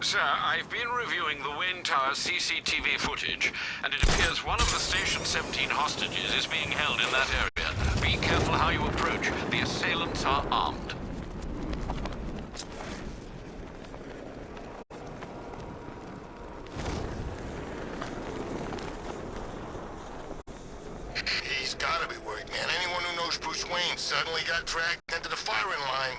Sir, I've been reviewing the Wayne Tower CCTV footage, and it appears one of the Station 17 hostages is being held in that area. Be careful how you approach. The assailants are armed. He's gotta be worried, man. Anyone who knows Bruce Wayne suddenly got dragged into the firing line.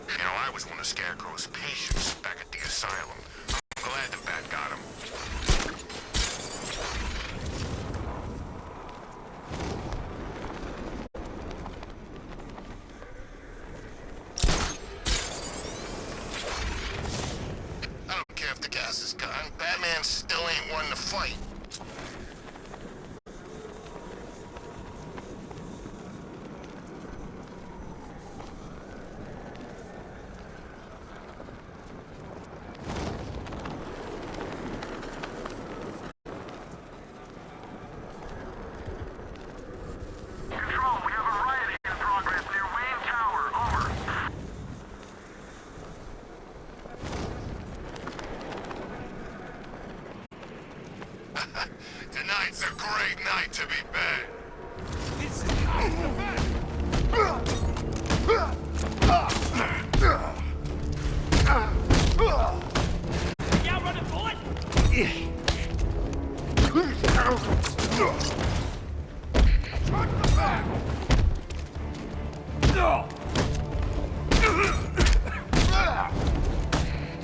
You know, I was one of Scarecrow's patients back at the asylum. I'm glad the bat got him. I don't care if the gas is gone. Batman still ain't one to fight. Control, we have a rioting in progress near Wayne Tower. Over. Tonight's a great night to be bad. Yeah, running bullet! Do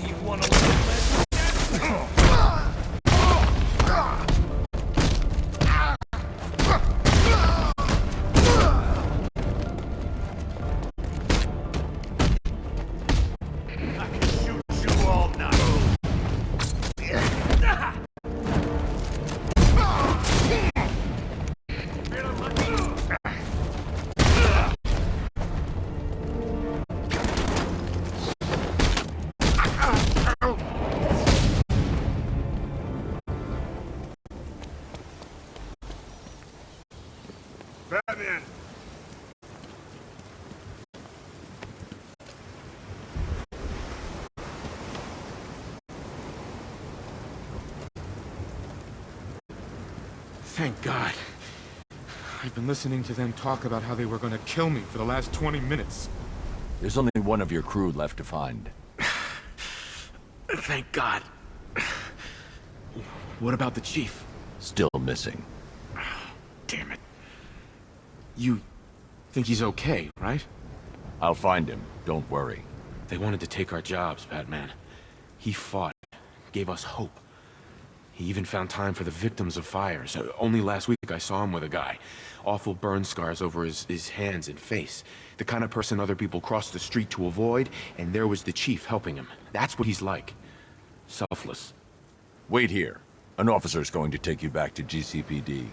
you want to live? I can shoot you all night. Batman! Thank God. I've been listening to them talk about how they were gonna kill me for the last 20 minutes. There's only one of your crew left to find. Thank God. What about the chief? Still missing. Damn it. You think he's okay, right? I'll find him. Don't worry. They wanted to take our jobs, Batman. He fought, gave us hope. He even found time for the victims of fires. Only last week I saw him with a guy. Awful burn scars over his hands and face. The kind of person other people cross the street to avoid, and there was the chief helping him. That's what he's like. Selfless. Wait here. An officer's going to take you back to GCPD.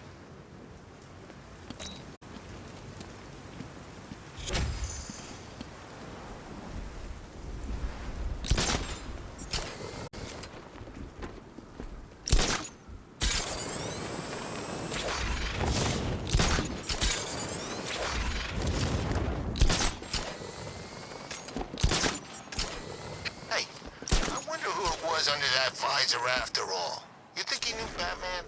Hey, I wonder who it was under that visor after all. You think he knew Batman?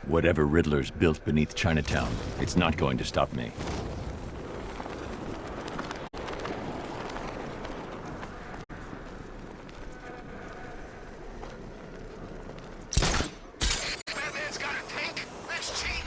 Whatever Riddler's built beneath Chinatown, it's not going to stop me. Batman's got a tank? That's cheating!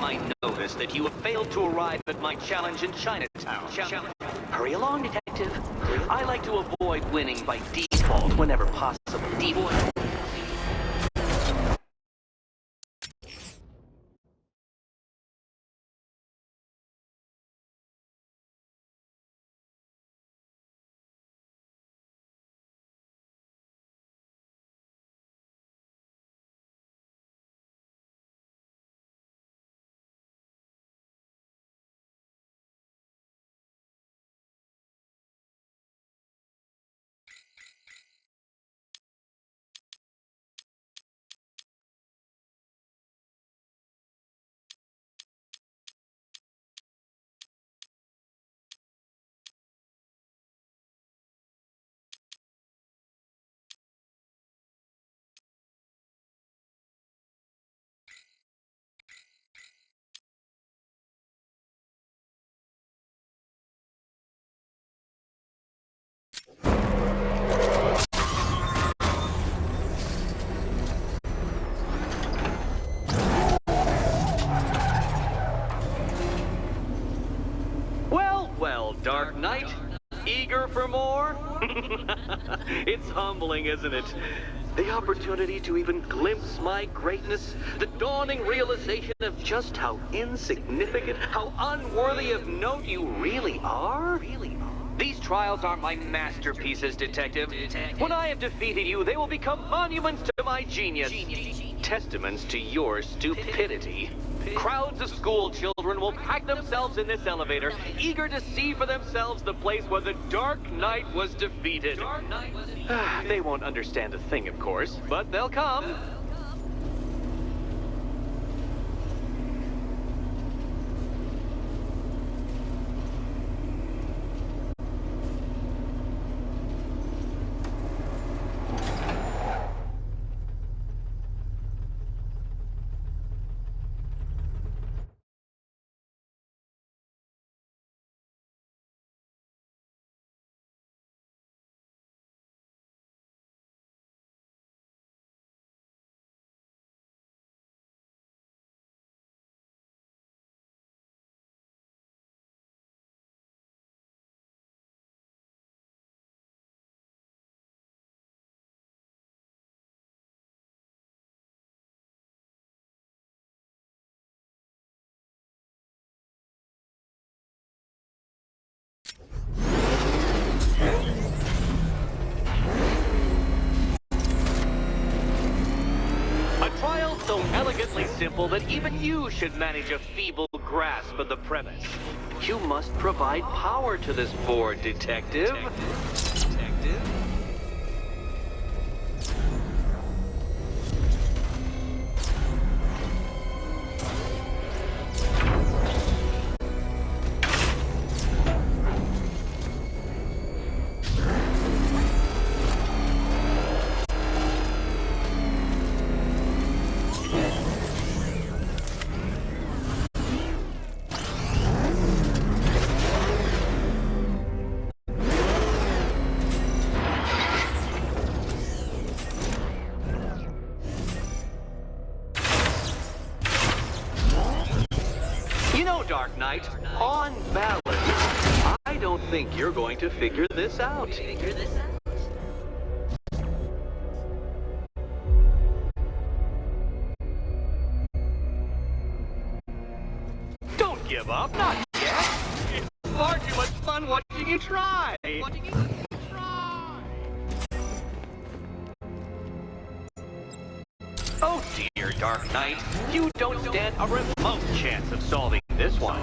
my notice that you have failed to arrive at my challenge in Chinatown. Hurry along, Detective. I like to avoid winning by default whenever possible. Default. Well, Dark Knight, eager for more? It's humbling, isn't it? The opportunity to even glimpse my greatness, the dawning realization of just how insignificant, how unworthy of note you really are? These trials are my masterpieces, Detective. When I have defeated you, they will become monuments to my genius. Testaments to your stupidity. Crowds of school children will pack themselves in this elevator, eager to see for themselves the place where the Dark Knight was defeated. They won't understand a thing, of course, but they'll come. A trial so elegantly simple that even you should manage a feeble grasp of the premise. You must provide power to this board, Detective. You know, Dark Knight, on balance, I don't think you're going to figure this out. Don't give up, not yet. It's far too much fun watching you try. Oh dear, Dark Knight, you don't stand a remote chance of solving this one.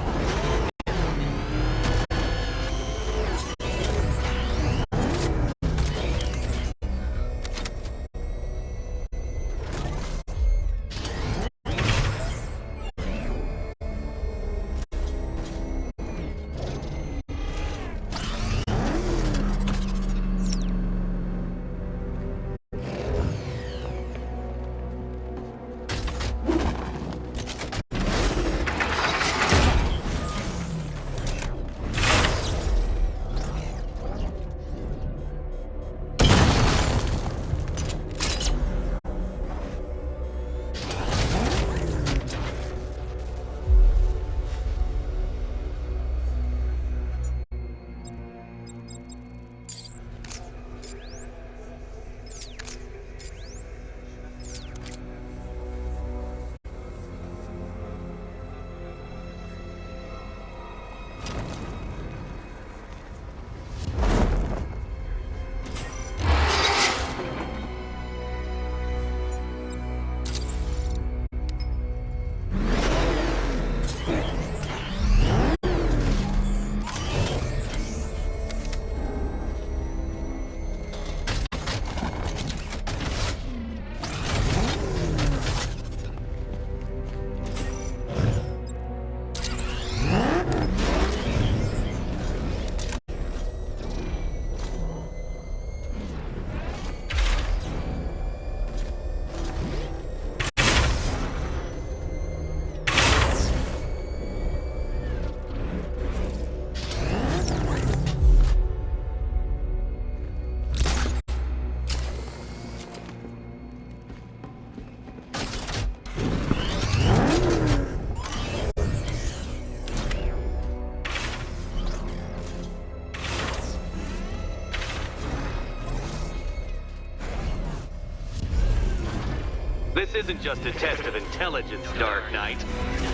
This isn't just a test of intelligence, Dark Knight.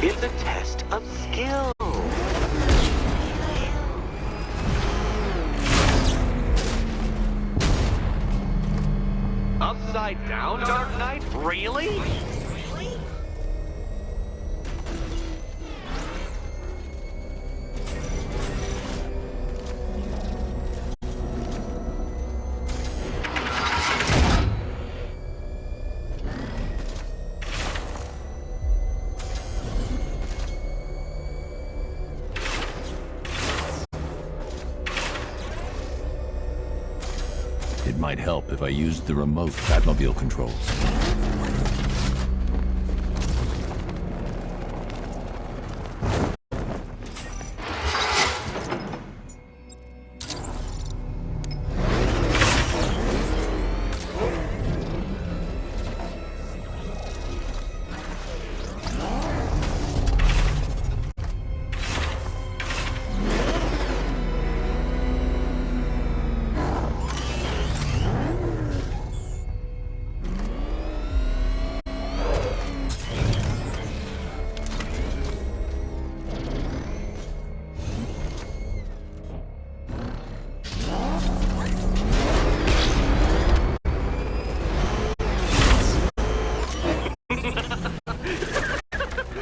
It's a test of skill. Upside down, Dark Knight? Really? It might help if I used the remote Batmobile controls.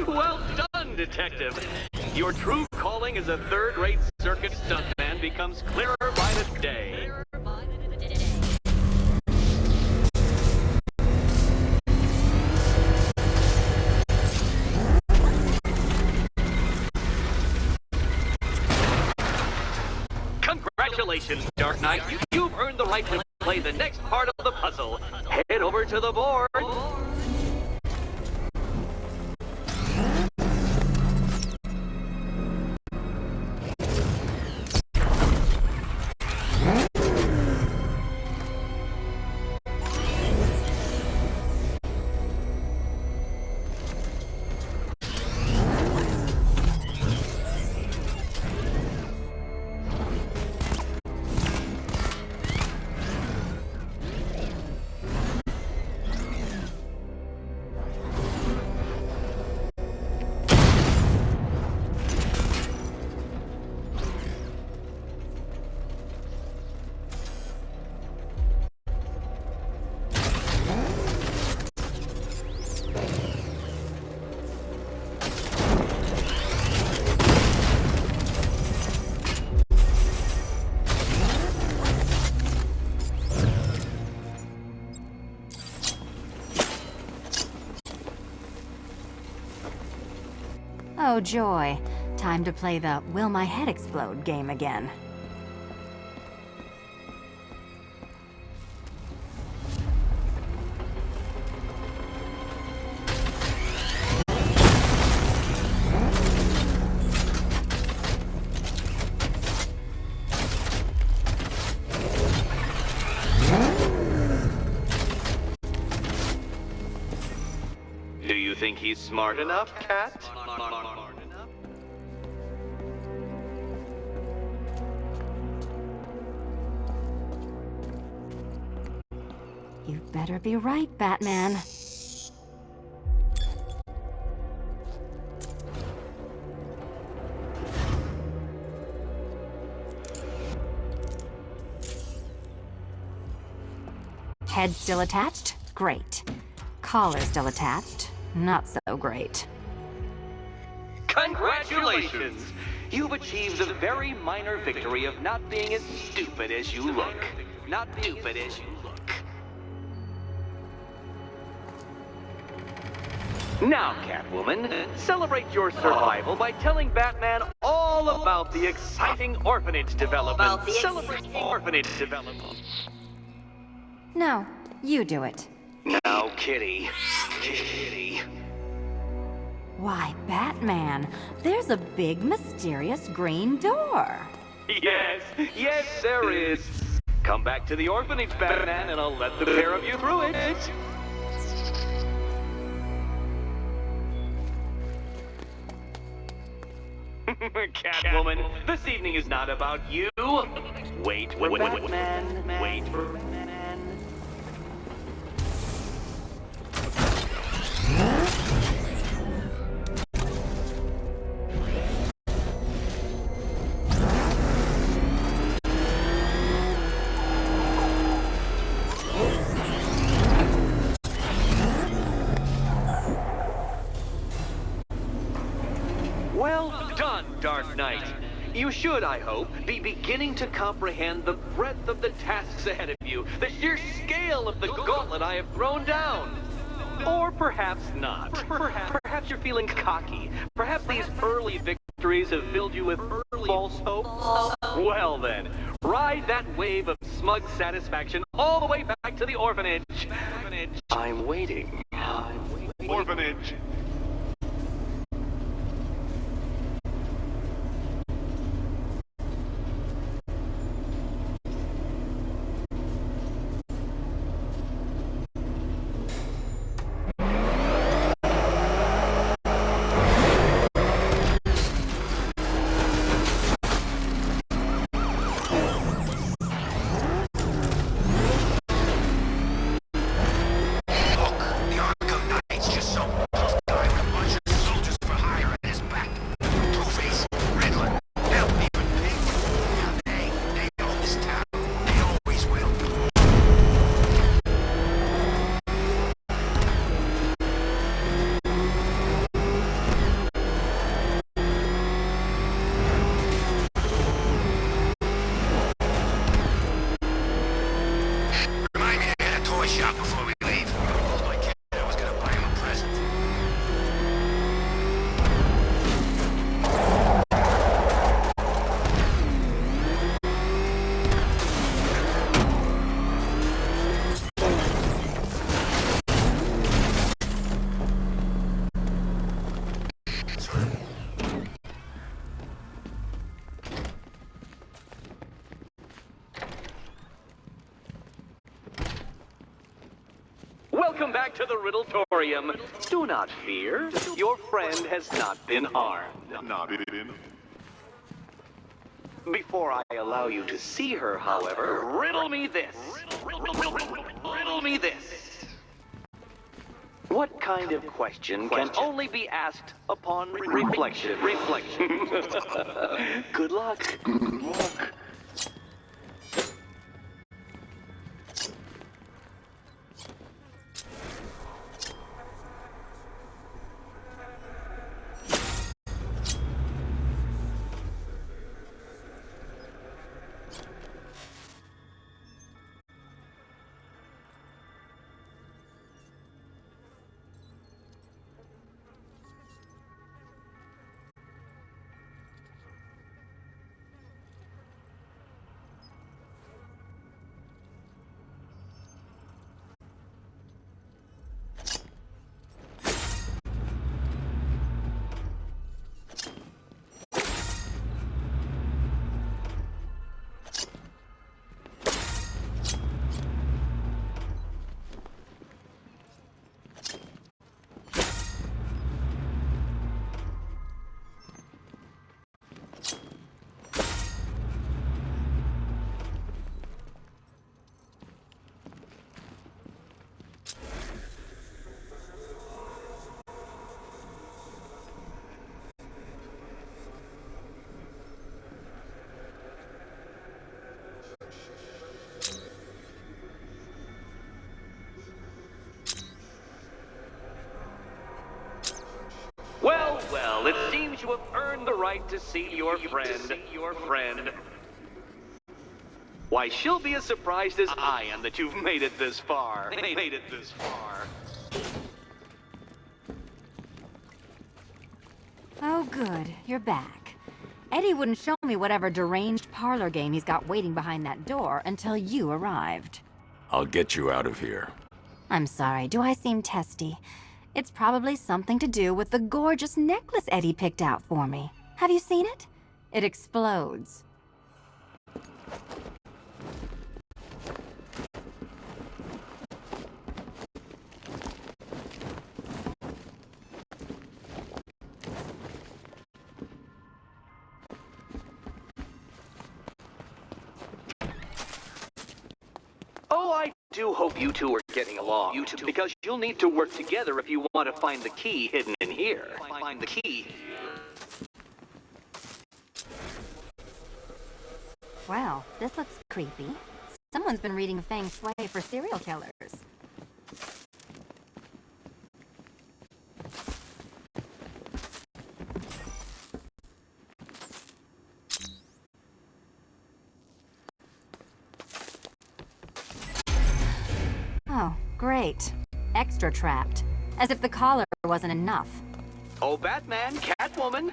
Well done, Detective. Your true calling as a third-rate circus stuntman becomes clearer by the day. Congratulations, Dark Knight. You've earned the right to play the next part of the puzzle. Head over to the board. Oh joy. Time to play the will my head explode game again. Do you think he's smart enough, Cat? You better be right, Batman. Head still attached? Great. Collar still attached? Not so great. Congratulations! You've achieved the very minor victory of not being as stupid as you look. Not stupid as you look. Now, Catwoman, celebrate your survival by telling Batman all about the exciting orphanage development. Celebrate orphanage development. No, you do it. Now, Kitty. Kitty. Why, Batman, there's a big mysterious green door. Yes, there is. Come back to the orphanage, Batman, and I'll let the pair of you through it. Catwoman, this evening is not about you. Wait for Batman. Wait for Batman. Well done, Dark Knight. You should, I hope, be beginning to comprehend the breadth of the tasks ahead of you, the sheer scale of the gauntlet I have thrown down. Or perhaps not. Perhaps you're feeling cocky. Perhaps these early victories have filled you with false hope. Well then, ride that wave of smug satisfaction all the way back to the orphanage. I'm waiting. Orphanage. Welcome back to the Riddletorium. Do not fear. Your friend has not been harmed. Before I allow you to see her, however, riddle me this. Riddle me this. What kind of question can only be asked upon reflection? Good luck. Well, it seems you have earned the right to see your friend. Why, she'll be as surprised as I am that you've made it this far. Oh, good. You're back. Eddie wouldn't show me whatever deranged parlor game he's got waiting behind that door until you arrived. I'll get you out of here. I'm sorry, do I seem testy? It's probably something to do with the gorgeous necklace Eddie picked out for me. Have you seen it? It explodes. Oh, I do hope you two are getting along. Because you'll need to work together if you want to find the key hidden in here. Find the key. Well, this looks creepy. Someone's been reading Feng Shui for serial killers. right. Extra trapped. As if the collar wasn't enough. Oh, Batman, Catwoman,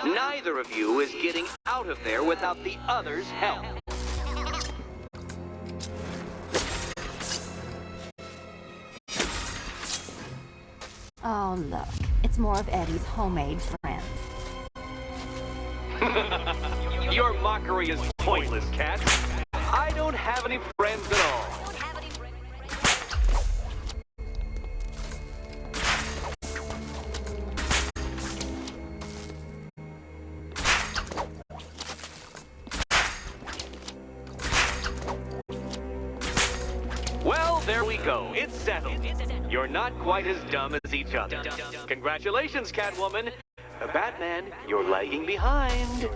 neither of you is getting out of there without the other's help. Oh, look. It's more of Eddie's homemade friends. Your mockery is pointless, Cat. I don't have any friends at all. Well, there we go. It's settled. You're not quite as dumb as each other. Congratulations, Catwoman. Batman, you're lagging behind.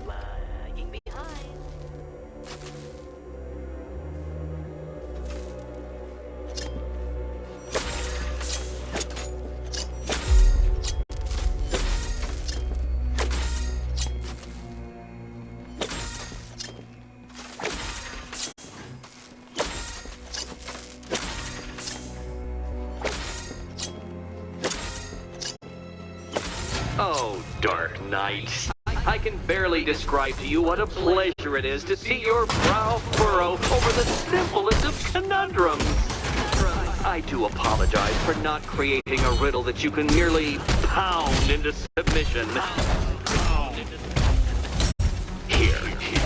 Oh, Dark Knight. I can barely describe to you what a pleasure it is to see your brow furrow over the simplest of conundrums. I do apologize for not creating a riddle that you can merely pound into submission. Here,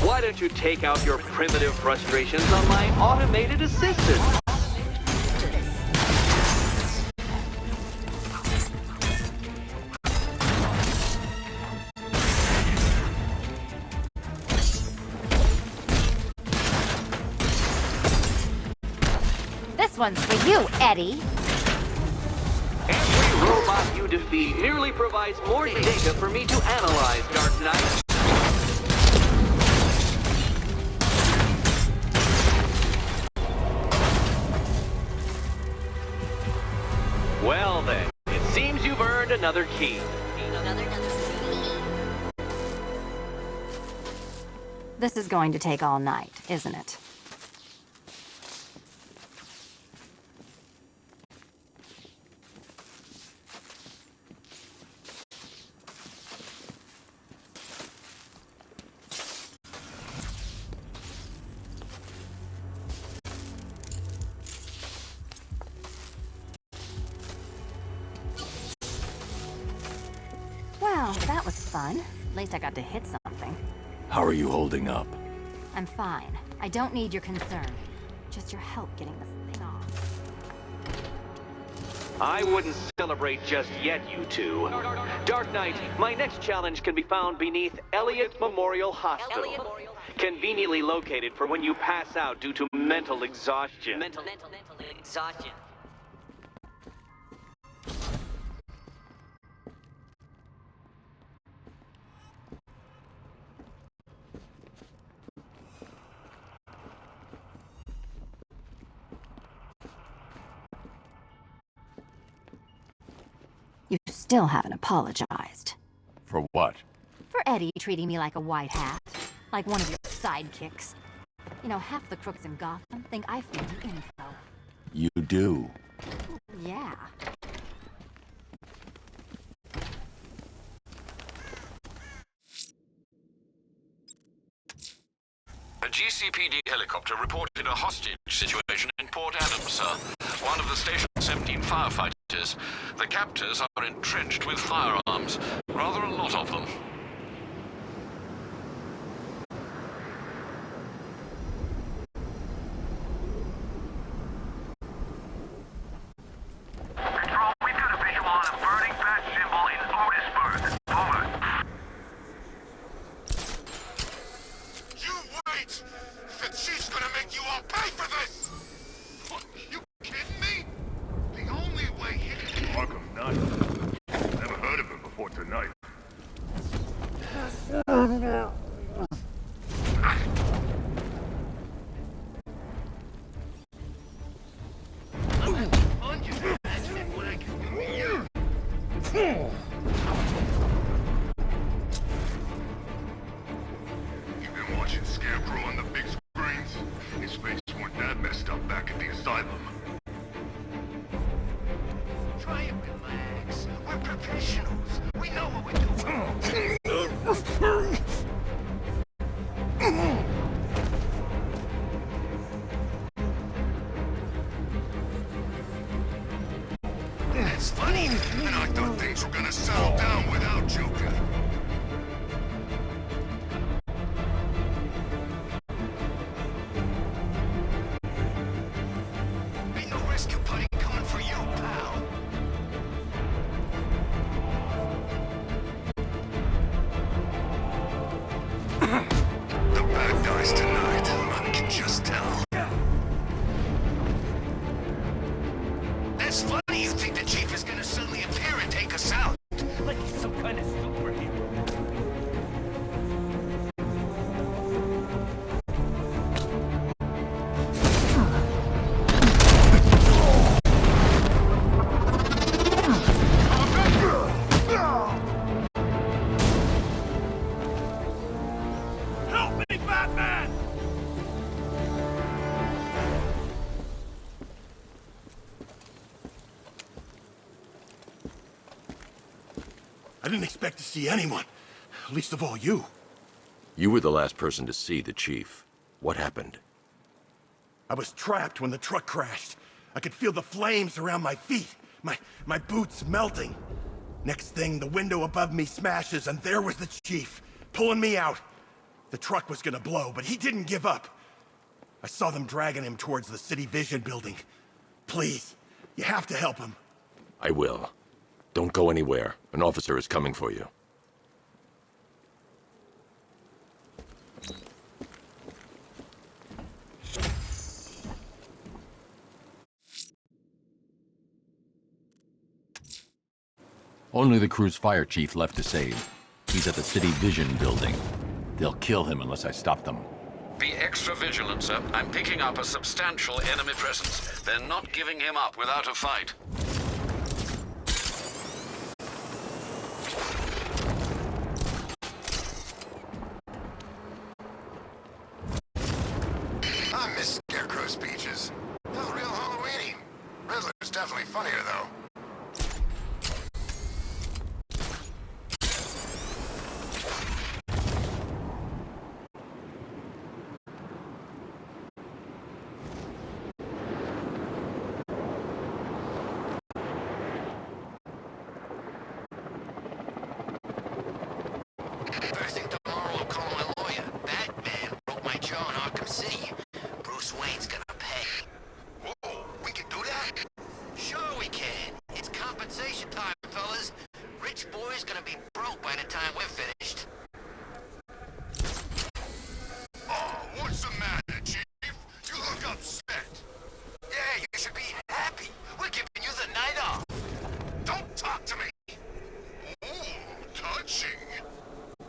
why don't you take out your primitive frustrations on my automated assistant? This one's for you, Eddie. Every robot you defeat merely provides more data for me to analyze, Dark Knight. Well then, it seems you've earned another key. This is going to take all night, isn't it? Well, that was fun. At least I got to hit something. How are you holding up? I'm fine. I don't need your concern. Just your help getting this thing off. I wouldn't celebrate just yet, you two. Dark Knight, my next challenge can be found beneath Elliott Memorial Hospital. Conveniently located for when you pass out due to mental exhaustion. Mental exhaustion. You still haven't apologized. For what? For Eddie treating me like a white hat. Like one of your sidekicks. You know, half the crooks in Gotham think I feed you info. You do. Yeah. A GCPD helicopter reported a hostage situation in Port Adams, sir. One of the Station 17 firefighters. The captors are entrenched with firearms. Rather a lot of them. Control, we've got a visual on a burning bat symbol in Otisburg. Over. You wait! The chief's gonna make you all pay for this! What, you kidding me? The only way he can... Arkham Knight. Never heard of him before tonight. You've been watching Scarecrow on the big screens? His face weren't that messed up back at the asylum. Batman! I didn't expect to see anyone. Least of all you. You were the last person to see the chief. What happened? I was trapped when the truck crashed. I could feel the flames around my feet. My boots melting. Next thing, the window above me smashes, and there was the chief, pulling me out. The truck was gonna blow, but he didn't give up. I saw them dragging him towards the City Vision building. Please, you have to help him. I will. Don't go anywhere. An officer is coming for you. Only the crew's fire chief left to save. He's at the City Vision building. They'll kill him unless I stop them. Be extra vigilant, sir. I'm picking up a substantial enemy presence. They're not giving him up without a fight. I miss Scarecrow speeches. Felt real Halloween-y. Riddler's definitely funnier, though. First thing tomorrow, I'll call my lawyer. Batman broke my jaw in Arkham City. Bruce Wayne's gonna pay. Whoa, we can do that? Sure we can. It's compensation time, fellas. Rich boy's gonna be broke by the time we're finished. Oh, what's the matter, Chief? You look upset. Yeah, you should be happy. We're giving you the night off. Don't talk to me! Ooh, touching.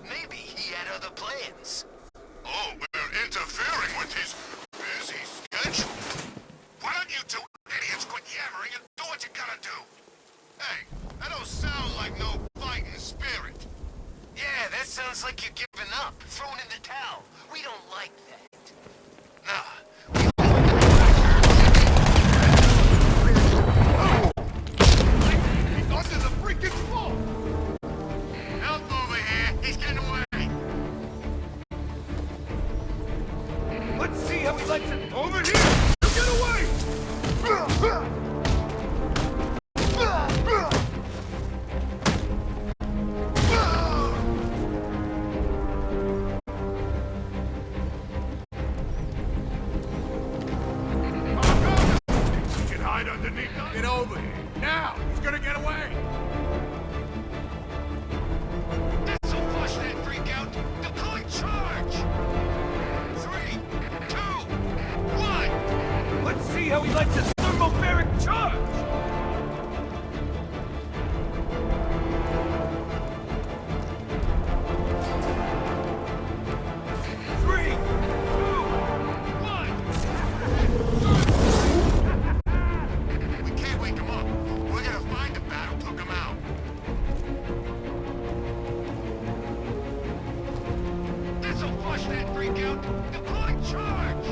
Maybe he had other plans. Oh, we're interfering with his busy schedule. Why don't you two idiots quit yammering and do what you gotta do? Hey, that don't sound like no fighting spirit. Yeah, that sounds like you're giving up, throwing in the towel. We don't like that. Nah. He's onto the freaking floor! Help over here! He's getting away! Let's see how he likes it. Over here! You get away! You can hide underneath them. Get over here. Now! He's gonna get away! This'll flush that freak out. Deploy charge! 3, 2, 1. Let's see how he likes his thermobaric charge! Three, two, one. We can't wake him up. We're gonna find the bat who took him out. This'll flush that freak out. Deploy charge!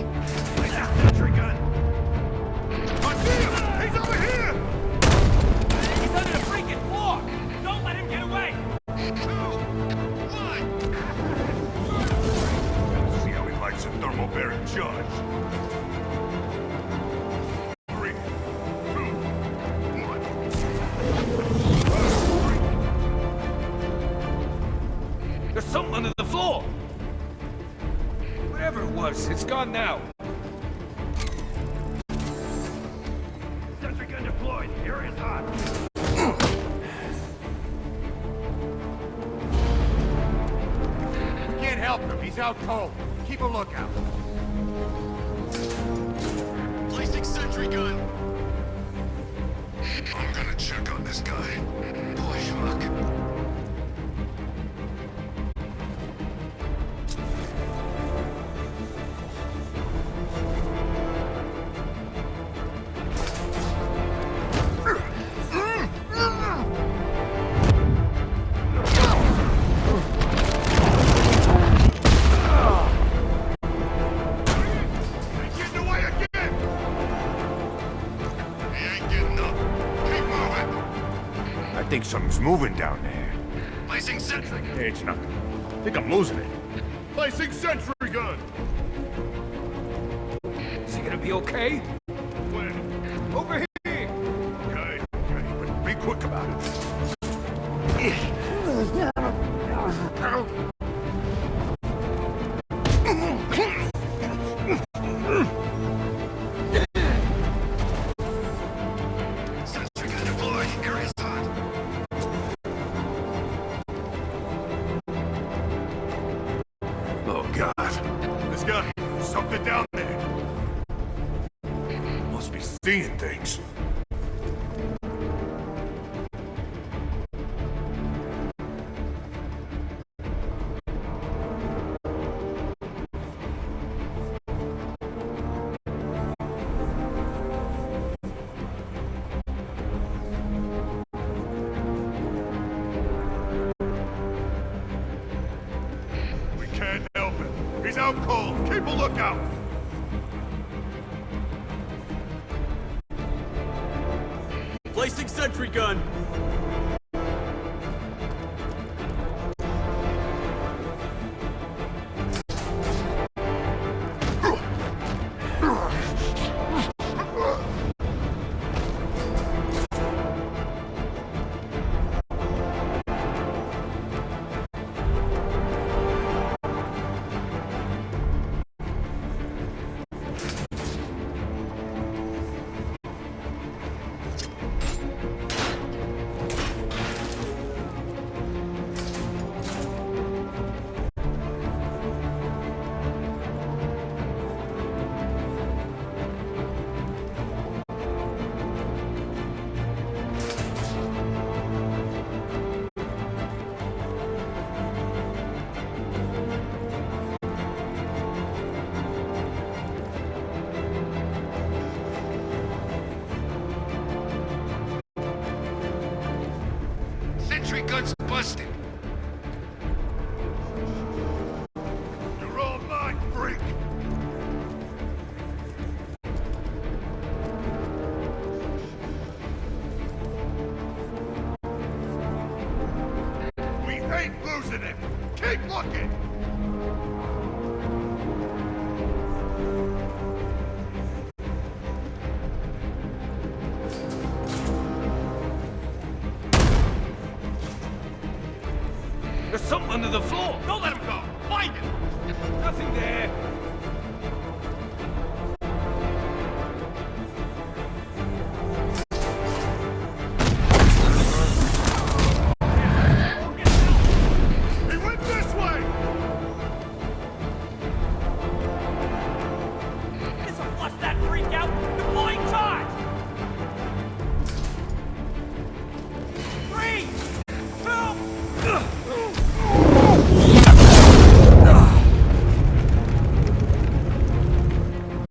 Place that sentry gun. I see him! He's over here! He's under the freaking floor! Don't let him get away! 2, 1. See how he likes a thermobaric charge. 3, 2, 1. There's something under the floor! Whatever it was, it's gone now. Sentry gun deployed. Area's hot. We can't help him. He's out cold. Keep a lookout. Placing sentry gun. I'm gonna check on this guy. Push, Huck. Something's moving down there. Placing sentry. Hey, it's nothing. I think I'm losing it. Placing sentry gun! Is he gonna be okay? When? Over here! Okay, but be quick about it. Sentry gun deployed. Area's hot. Oh, God. This guy, something down there. Must be seeing things. We can't help him. He's out cold. Keep a lookout. Placing sentry gun! Sentry gun's busted. You're all mine, freak. We ain't losing him. Keep looking. There's something under the floor! Don't let him go! Find him! Nothing there! He went this way. This'll flush that freak out! Deploying charge! 3! 2!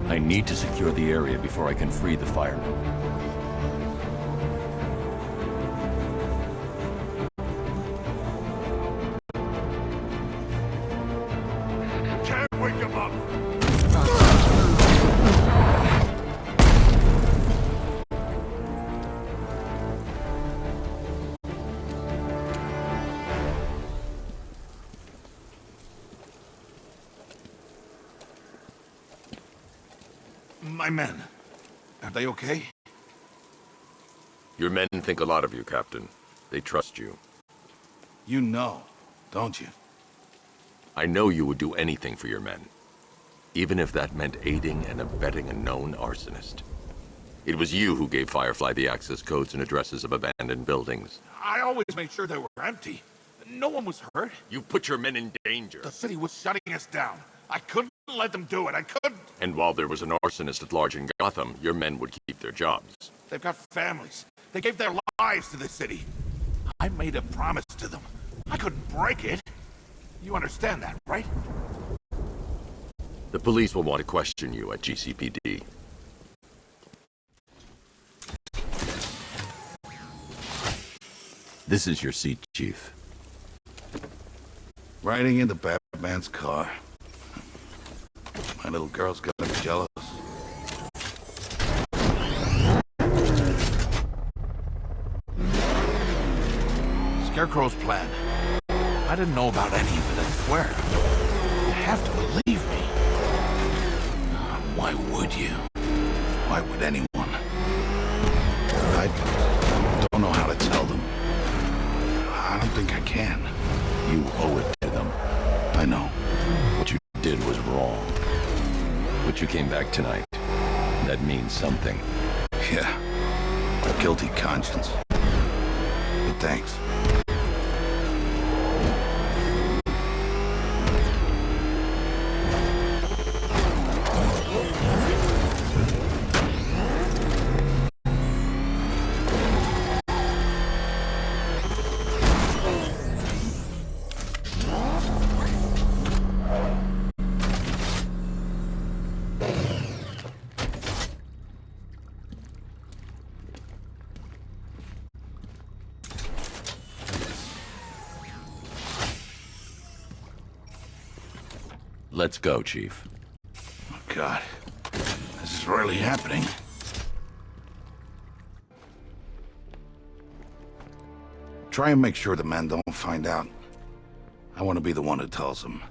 I need to secure the area before I can free the firemen. Can't wake him up. My men, are they okay? Your men think a lot of you, Captain. They trust you. You know, don't you? I know you would do anything for your men. Even if that meant aiding and abetting a known arsonist. It was you who gave Firefly the access codes and addresses of abandoned buildings. I always made sure they were empty. No one was hurt. You put your men in danger. The city was shutting us down. I couldn't let them do it. I couldn't. And while there was an arsonist at large in Gotham, your men would keep their jobs. They've got families. They gave their lives to the city. I made a promise to them. I couldn't break it. You understand that, right? The police will want to question you at GCPD. This is your seat, Chief. Riding into Batman's car. My little girl's gonna be jealous. Scarecrow's plan. I didn't know about any of it, I swear. You have to believe me. Why would you? Why would anyone? I don't know how to tell them. I don't think I can. You owe it to them. I know. What you did was wrong. But you came back tonight. That means something. Yeah. A guilty conscience. But thanks. Let's go, Chief. Oh, God. This is really happening. Try and make sure the men don't find out. I want to be the one who tells them.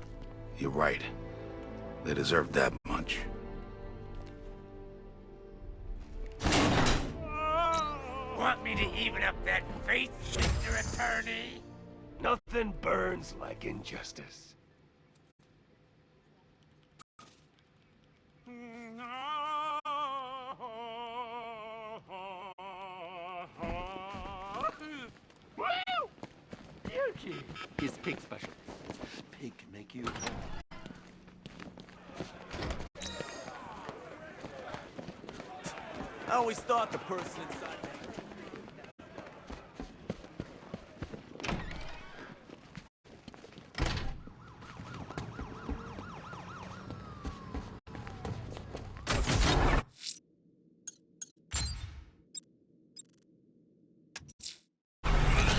You're right. They deserve that much. Want me to even up that face, Mr. Attorney? Nothing burns like injustice. Beauty! His pig special. Pig can make you... I always thought the person inside...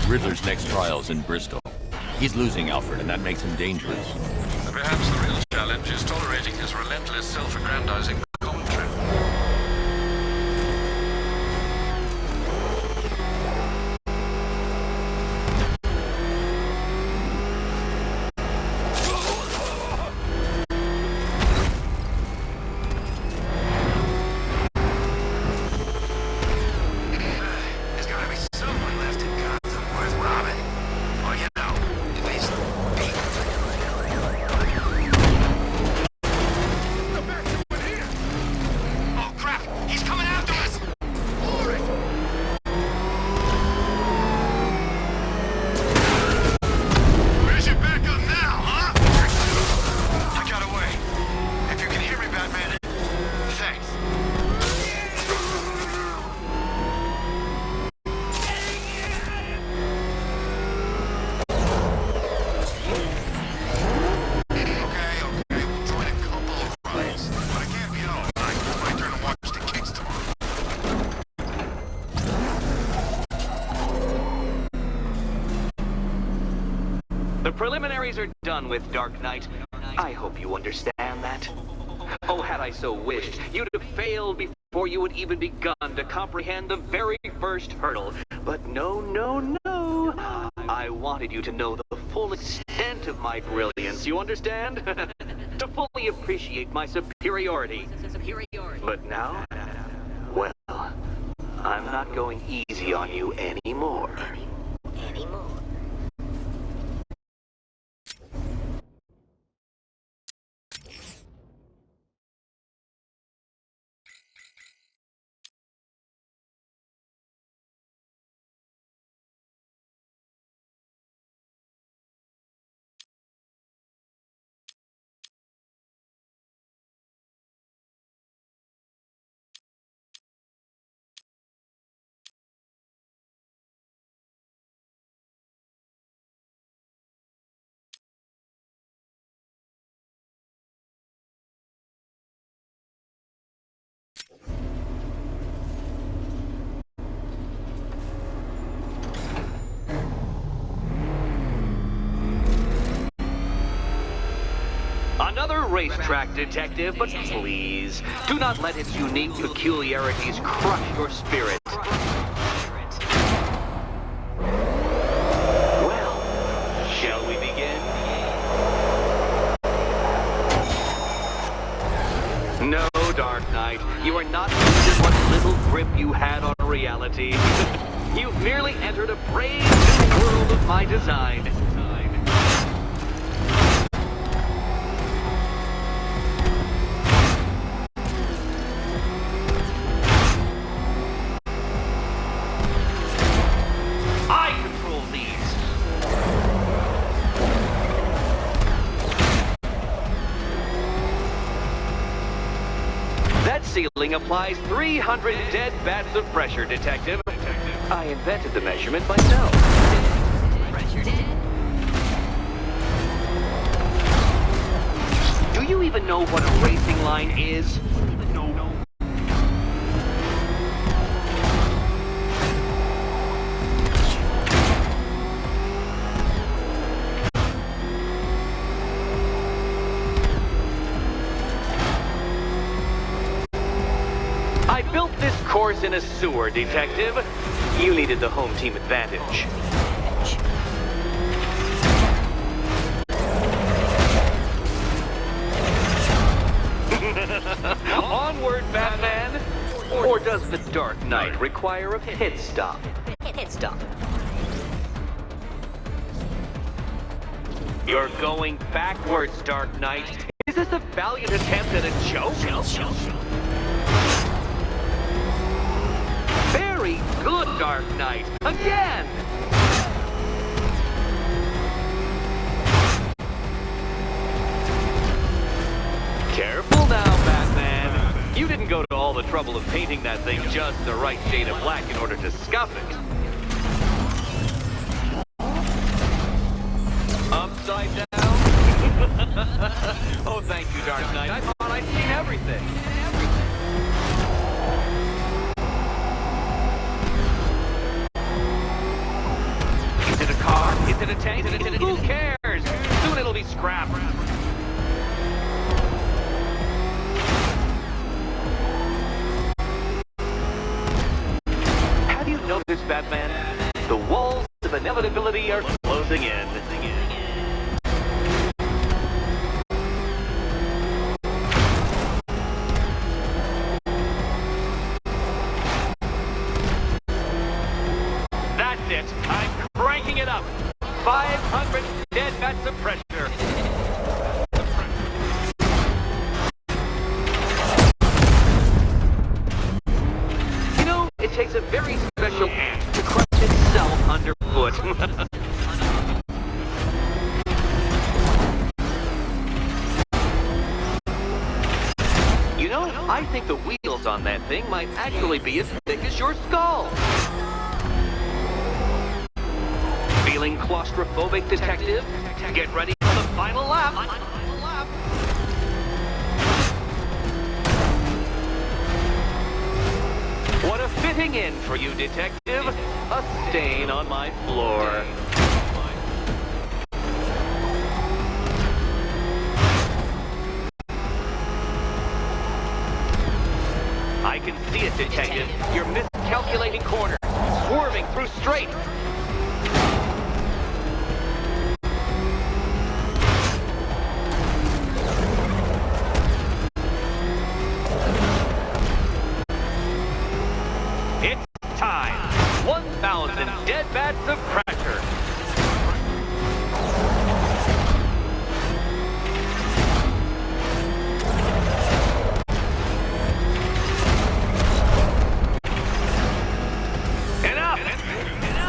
Riddler's next trial's in Bristol. He's losing Alfred, and that makes him dangerous. Perhaps the real challenge is tolerating his relentless self-aggrandizing commentary. There's gotta be someone left in Gotham worth robbing. Or, you know, at least oh, crap! He's coming after us! For it! Where's your backup now, huh? I got away. If you can hear me, Batman, thanks. Okay, we'll join a couple of riots. But I can't be out all night. It's my turn to watch the kids tomorrow. The preliminaries are done with, Dark Knight. I hope you understand that. Oh, had I so wished, you'd have failed before you had even begun to comprehend the very first hurdle. But no, no, no. I wanted you to know the full extent of my brilliance, you understand? To fully appreciate my superiority. But now, well, I'm not going easy on you anymore. Another racetrack detective, but please, do not let its unique peculiarities crush your spirit. Dark Knight. You are not losing what little grip you had on reality. You've merely entered a brave new world of my design. I control these. That ceiling applies 300 dead bats of pressure, Detective. I invented the measurement myself. Do you even know what a racing line is? I built this course in a sewer, Detective. You needed the home team advantage. Onward, Batman! Or does the Dark Knight require a pit stop? Pit stop. You're going backwards, Dark Knight. Is this a valiant attempt at a joke? Very good, Dark Knight. Again! Careful now, Batman. You didn't go to all the trouble of painting that thing just the right shade of black in order to scuff it. Upside down? Oh, thank you, Dark Knight. I thought I'd seen everything. Is it a car? Is it a tank? Who cares? Soon it'll be scrap. Have you noticed, Batman? The walls of inevitability are closing in. That's it. I'm cranking it up. 500 dead bats of pressure. You know, it takes a very special ant to crush itself underfoot. You know, I think the wheels on that thing might actually be as thick as your skull. Feeling claustrophobic, Detective? Get ready for the final lap. What a fitting end for you, Detective. A stain on my floor. I can see it, Detective. You're miscalculating corners, swerving through straight. It's time. 1,000 dead bats of pressure.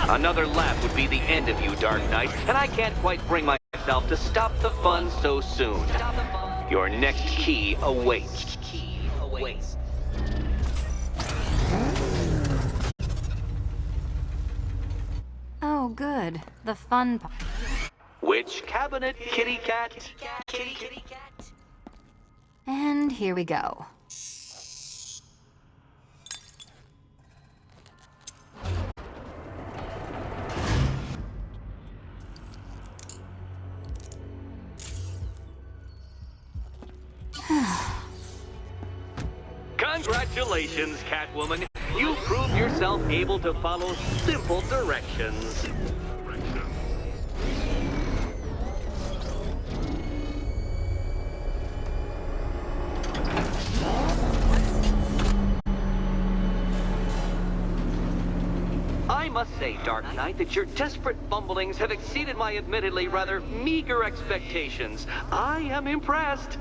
Another lap would be the end of you, Dark Knight, and I can't quite bring myself to stop the fun so soon. Your next key awaits. Oh, good. The fun part. Which cabinet, kitty cat? Kitty cat. And here we go. Congratulations, Catwoman. You proved yourself able to follow simple directions. must say, Dark Knight, that your desperate fumblings have exceeded my admittedly rather meager expectations. I am impressed.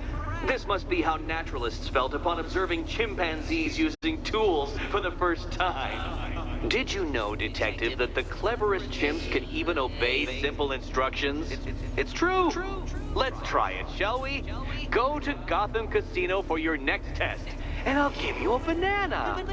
This must be how naturalists felt upon observing chimpanzees using tools for the first time. Did you know, Detective, that the cleverest chimps can even obey simple instructions? It's true. Let's try it, shall we? Go to Gotham Casino for your next test, and I'll give you a banana.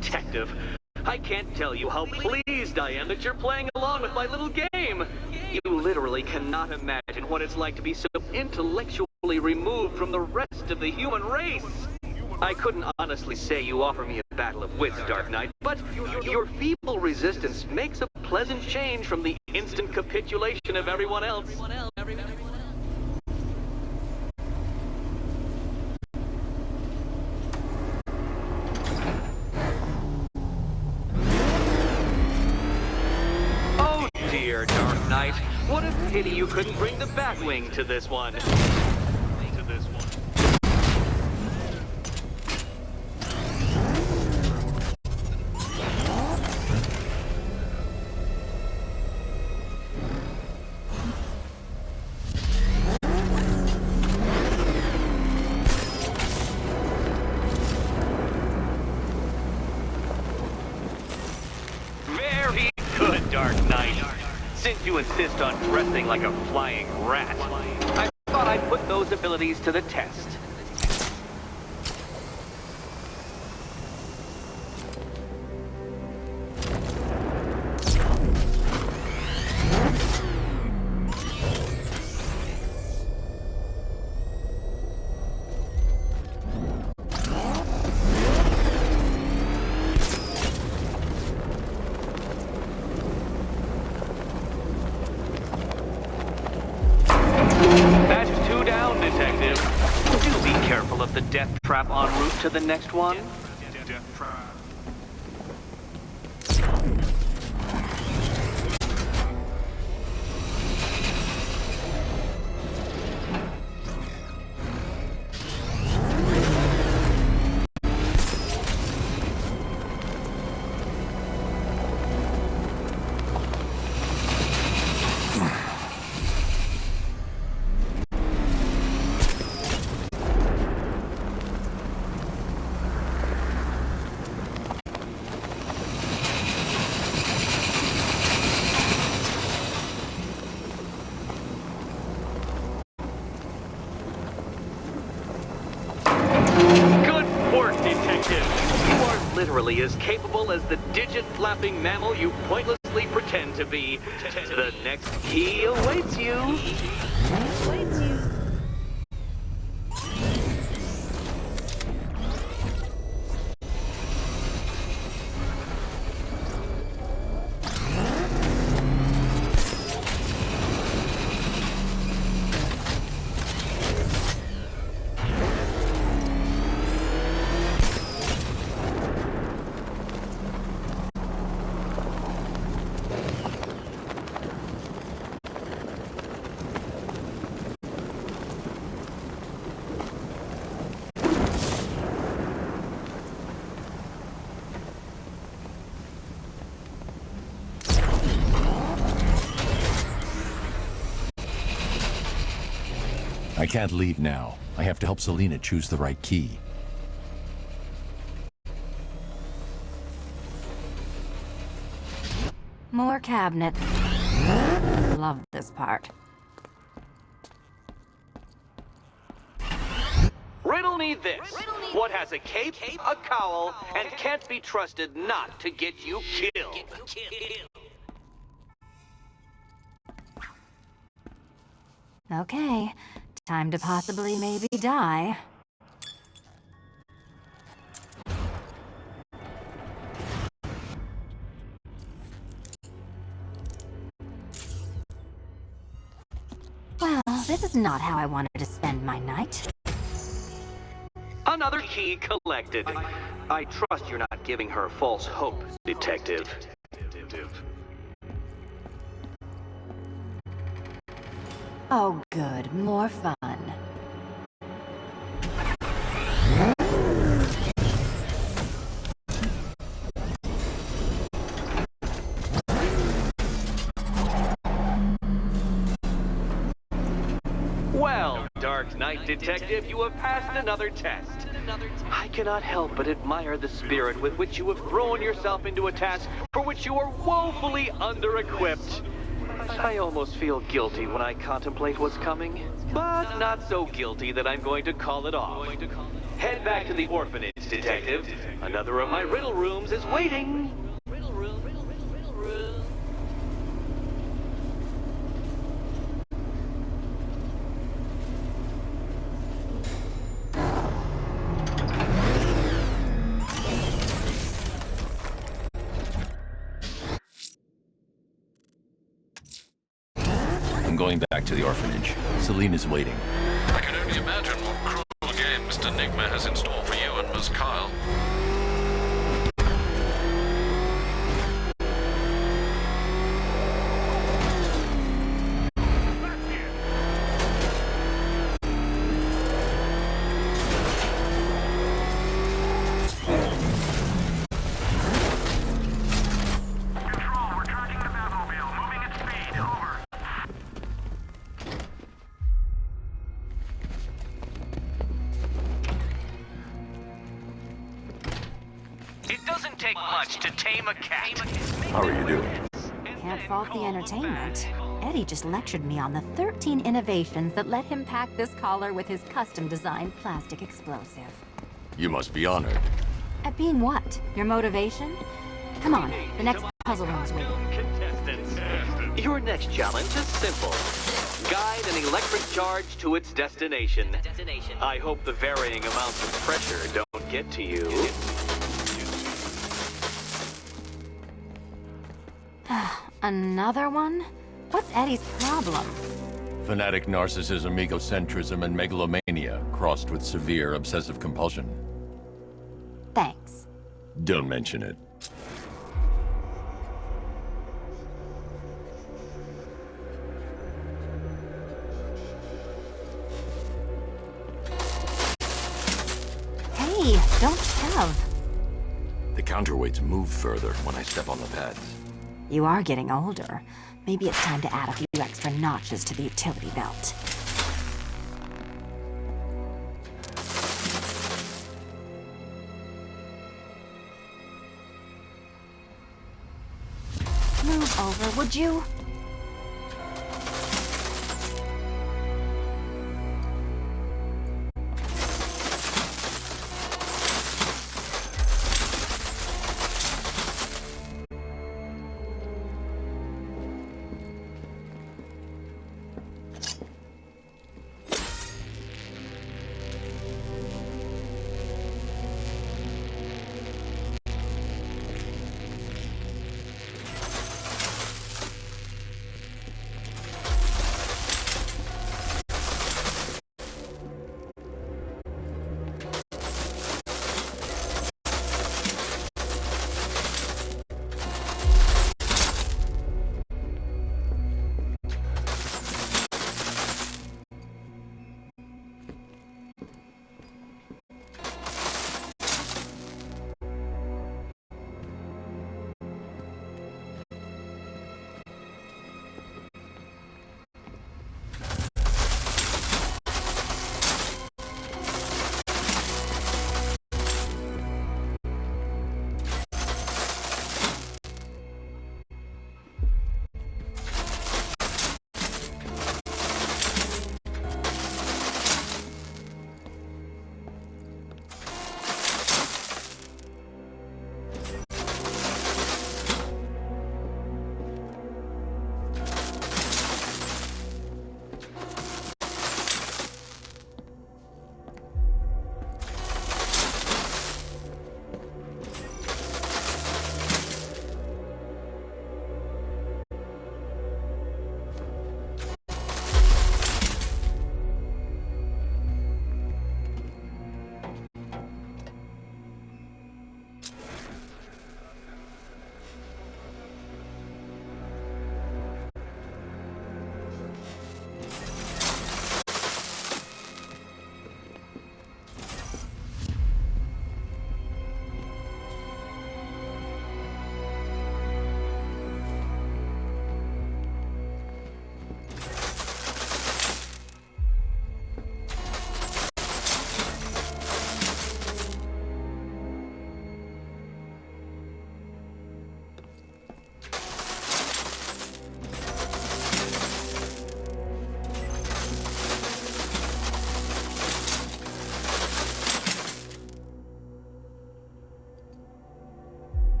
Detective, I can't tell you how pleased I am that you're playing along with my little game. You literally cannot imagine what it's like to be so intellectually removed from the rest of the human race. I couldn't honestly say you offer me a battle of wits, Dark Knight, but your feeble resistance makes a pleasant change from the instant capitulation of everyone else. Dark Knight, what a pity you couldn't bring the Batwing to this one. Very good, Dark Knight. Since you insist on dressing like a flying rat, I thought I'd put those abilities to the test. Detective, do be careful of the death trap en route to the next one. Literally as capable as the digit-flapping mammal you pointlessly pretend to be. The next key awaits you. I can't leave now. I have to help Selina choose the right key. More cabinet. Love this part. Riddle me this. What has a cape, a cowl, and can't be trusted not to get you killed? Okay, time to possibly maybe die. Well, this is not how I wanted to spend my night. Another key collected. I trust you're not giving her false hope, Detective. Oh good, more fun. Well, Dark Knight Detective, you have passed another test. I cannot help but admire the spirit with which you have thrown yourself into a task for which you are woefully under-equipped. I almost feel guilty when I contemplate what's coming, but not so guilty that I'm going to call it off. Head back to the orphanage, Detective. Another of my riddle rooms is waiting. I'm going back to the orphanage. Selina's waiting. I can only imagine what cruel game Mr. Nigma has in store for you and Miss Kyle. It doesn't take much to tame a cat. How are you doing? Can't fault the entertainment. Eddie just lectured me on the 13 innovations that let him pack this collar with his custom-designed plastic explosive. You must be honored. At being what? Your motivation? Come on, the next puzzle room's waiting. Contestants, your next challenge is simple. Guide an electric charge to its destination. I hope the varying amounts of pressure don't get to you. Another one? What's Eddie's problem? Fanatic narcissism, egocentrism, and megalomania, crossed with severe obsessive compulsion. Thanks. Don't mention it. Hey, don't shove. The counterweights move further when I step on the pads. You are getting older. Maybe it's time to add a few extra notches to the utility belt. Move over, would you?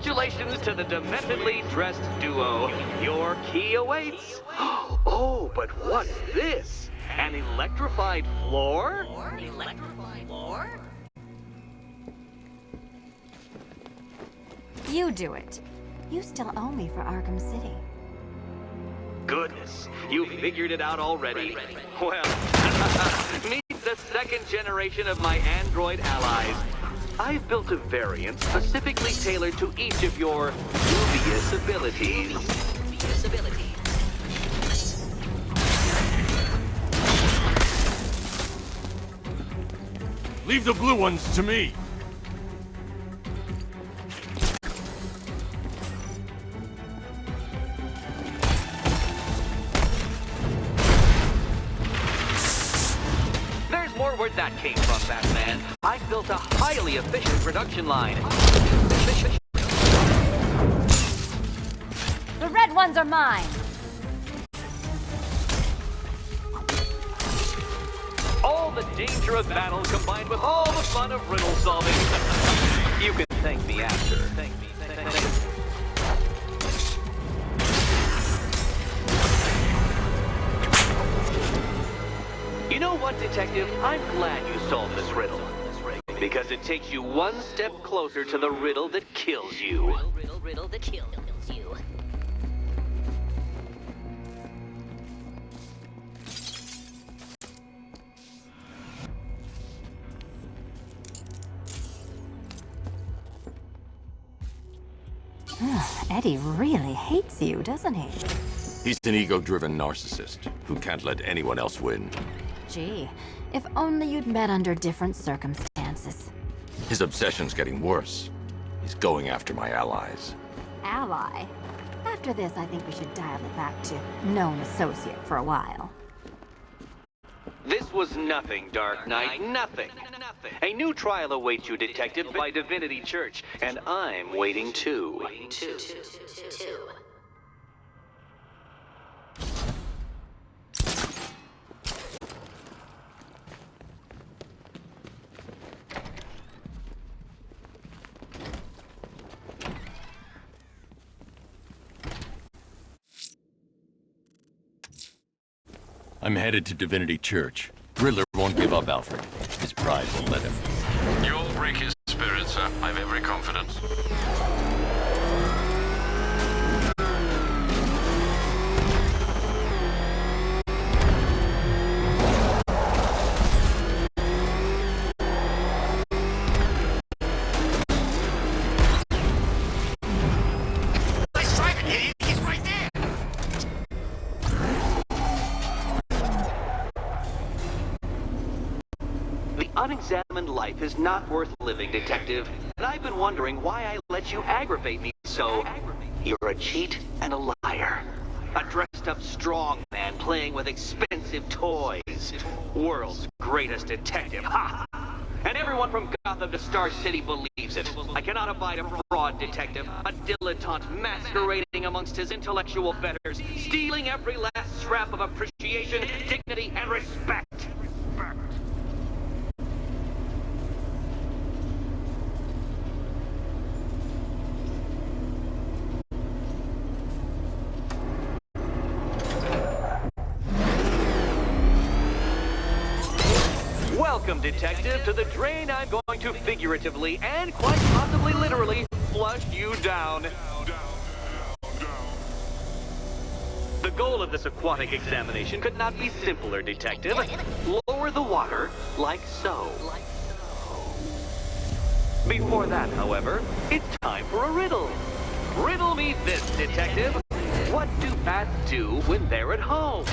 Congratulations to the dementedly dressed duo. Your key awaits. Oh, but what's this? An electrified floor? Electrified floor? You do it. You still owe me for Arkham City. Goodness, you figured it out already. Well, meet the second generation of my android allies. I've built a variant specifically tailored to each of your dubious abilities. Leave the blue ones to me. There's more where that came from, Batman. I built a highly efficient production line. The red ones are mine. All the danger of battle combined with all the fun of riddle solving. You can thank me after. Thank me. You know what, Detective? I'm glad you solved this riddle. Because it takes you one step closer to the riddle that kills you. Riddle that kills you. Eddie really hates you, doesn't he? He's an ego-driven narcissist who can't let anyone else win. Gee, if only you'd met under different circumstances. His obsession's getting worse. He's going after my allies. Ally? After this, I think we should dial it back to known associate for a while. This was nothing, Dark Knight, nothing. A new trial awaits you, Detective, by Divinity Church, and I'm waiting too. I'm headed to Divinity Church. Riddler won't give up, Alfred. His pride won't let him. You'll break his spirit, sir. I've every confidence. Unexamined life is not worth living, Detective. And I've been wondering why I let you aggravate me so. You're a cheat and a liar. A dressed-up strong man playing with expensive toys. World's greatest detective. Ha! And everyone from Gotham to Star City believes it. I cannot abide a fraud detective, a dilettante masquerading amongst his intellectual betters, stealing every last scrap of appreciation, dignity, and respect. Welcome, Detective, to the drain I'm going to figuratively and quite possibly literally flush you down. The goal of this aquatic examination could not be simpler, Detective. Lower the water like so. Before that, however, it's time for a riddle. Riddle me this, Detective. What do bats do when they're at home?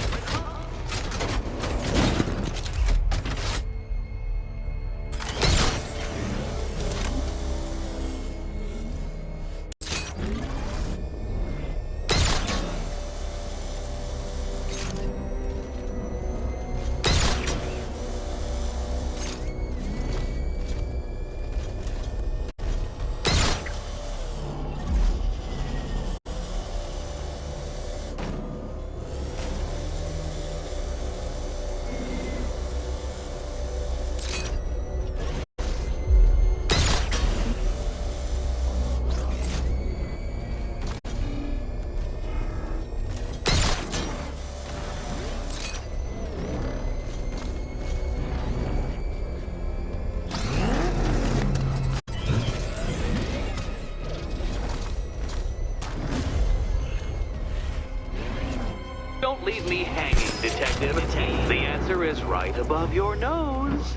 leave me hanging, Detective? The answer is right above your nose.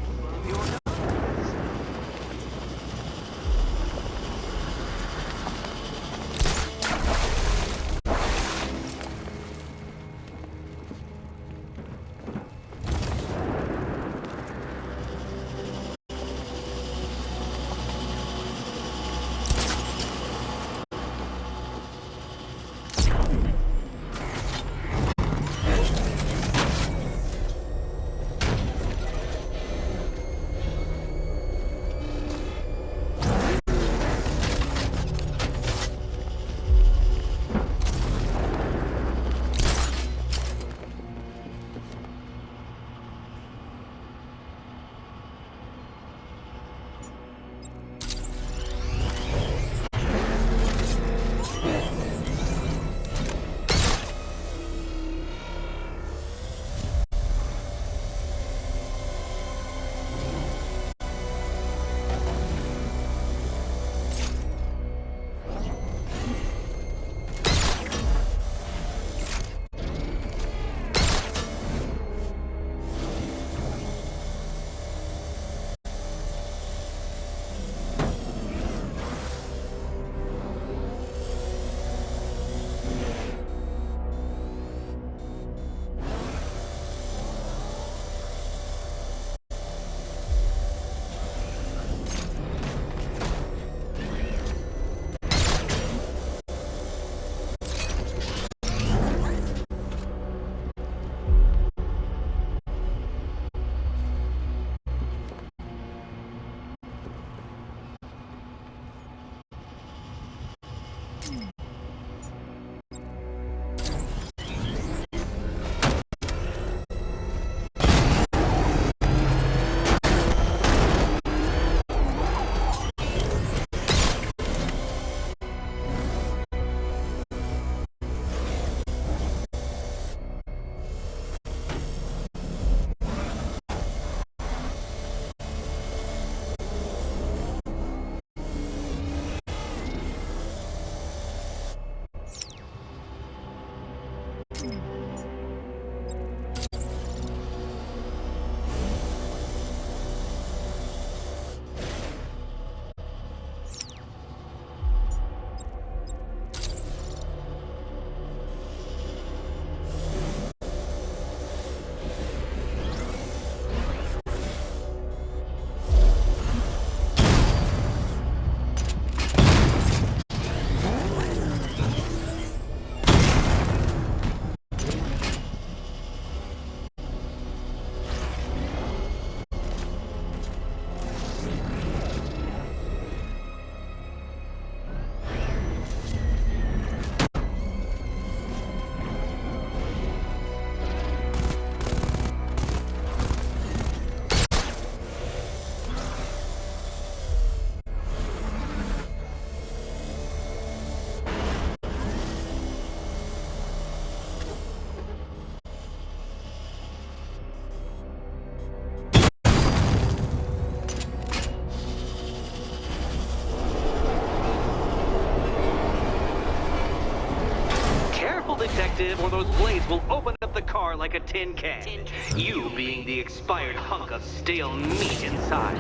Detective, or those blades will open up the car like a tin can. You being the expired hunk of stale meat inside.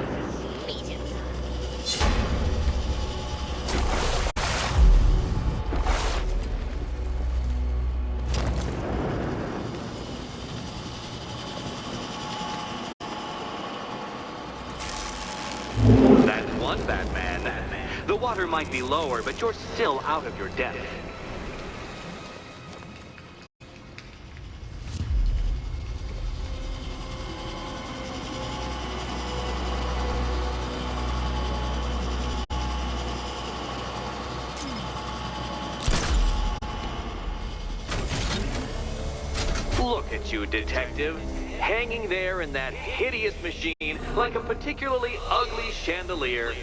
That's one Batman. The water might be lower, but you're still out of your depth. Look at you, Detective. Hanging there in that hideous machine like a particularly ugly chandelier.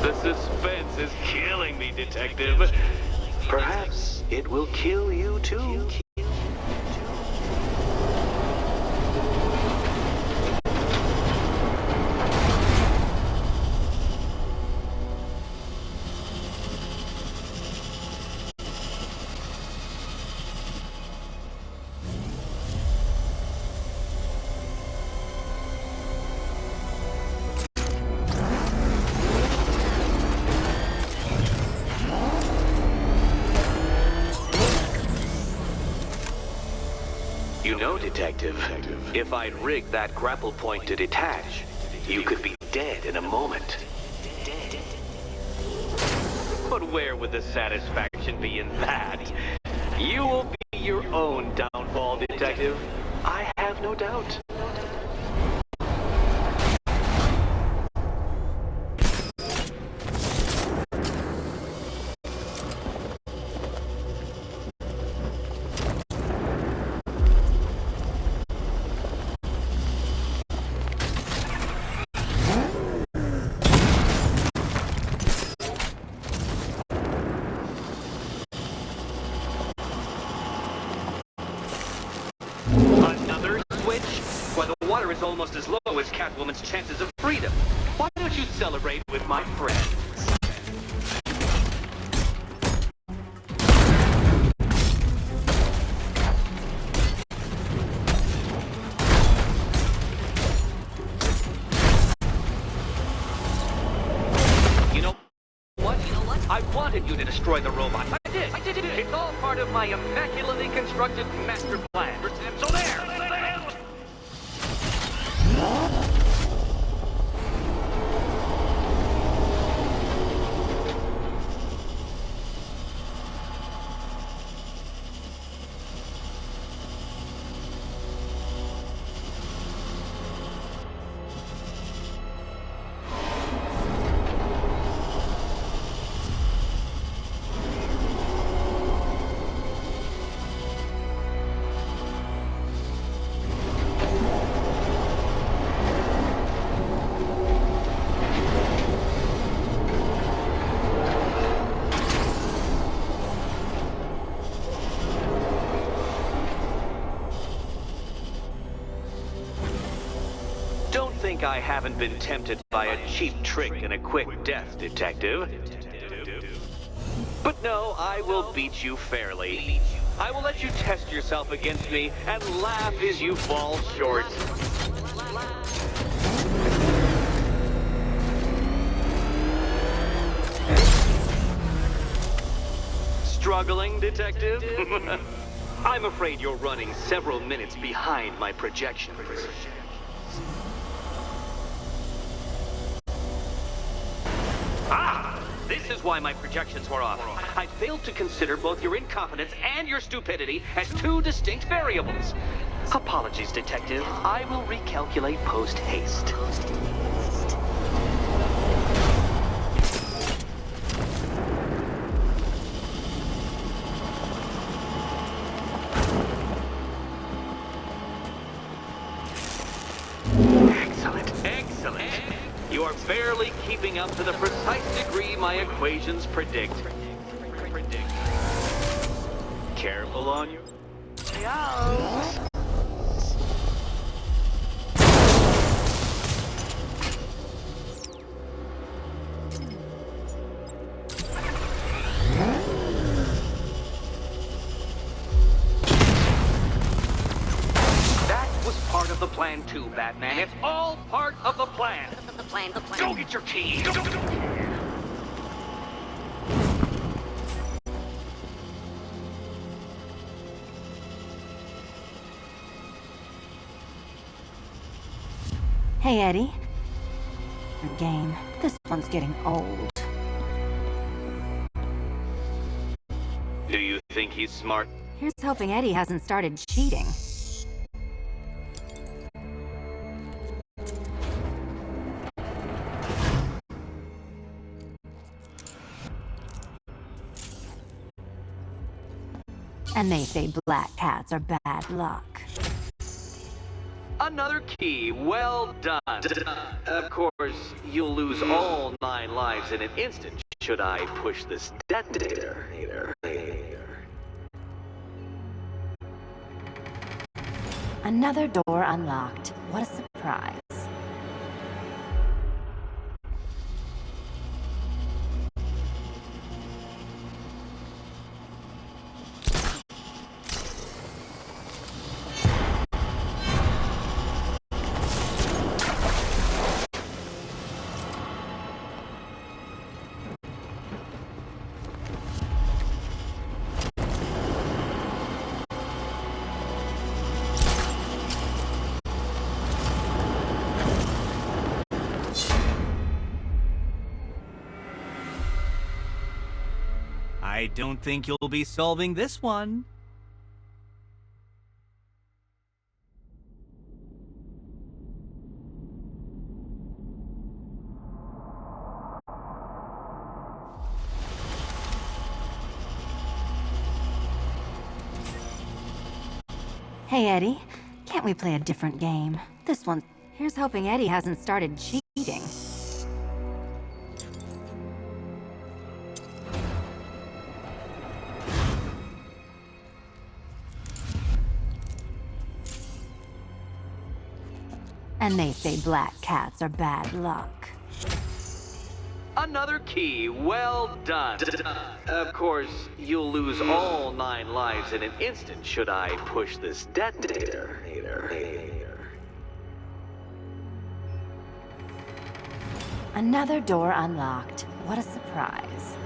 The suspense is killing me, Detective. will kill you too. You know, Detective, if I'd rigged that grapple point to detach, you could be dead in a moment. But where would the satisfaction be in that? You will be your own downfall, Detective. I have no doubt. Another switch? Why, the water is almost as low as Catwoman's chances of freedom. Why don't you celebrate with my friends? You know what? I wanted you to destroy the robot. I did. It's all part of my immaculately constructed master plan. So there! Don't think I haven't been tempted by a cheap trick and a quick death, Detective. But no, I will beat you fairly. I will let you test yourself against me and laugh as you fall short. Struggling, Detective? I'm afraid you're running several minutes behind my projections. This is why my projections were off. I failed to consider both your incompetence and your stupidity as two distinct variables. Apologies, Detective. I will recalculate post-haste. Excellent. You are barely keeping up to the precise degree my equations predict. Careful on your way out. That was part of the plan too, Batman. It's all part of the plan. The plan. Go get your key. Go. Hey, Eddie. Game. This one's getting old. Do you think he's smart? Here's hoping Eddie hasn't started cheating. And they say black cats are bad luck. Another key. Well done. Of course, you'll lose all 9 lives in an instant should I push this detonator. Another door unlocked. What a surprise. I don't think you'll be solving this one. Hey, Eddie. Can't we play a different game? This one... Here's hoping Eddie hasn't started cheating. And they say black cats are bad luck. Another key, well done. Of course, you'll lose all 9 lives in an instant should I push this detonator. Another door unlocked. What a surprise.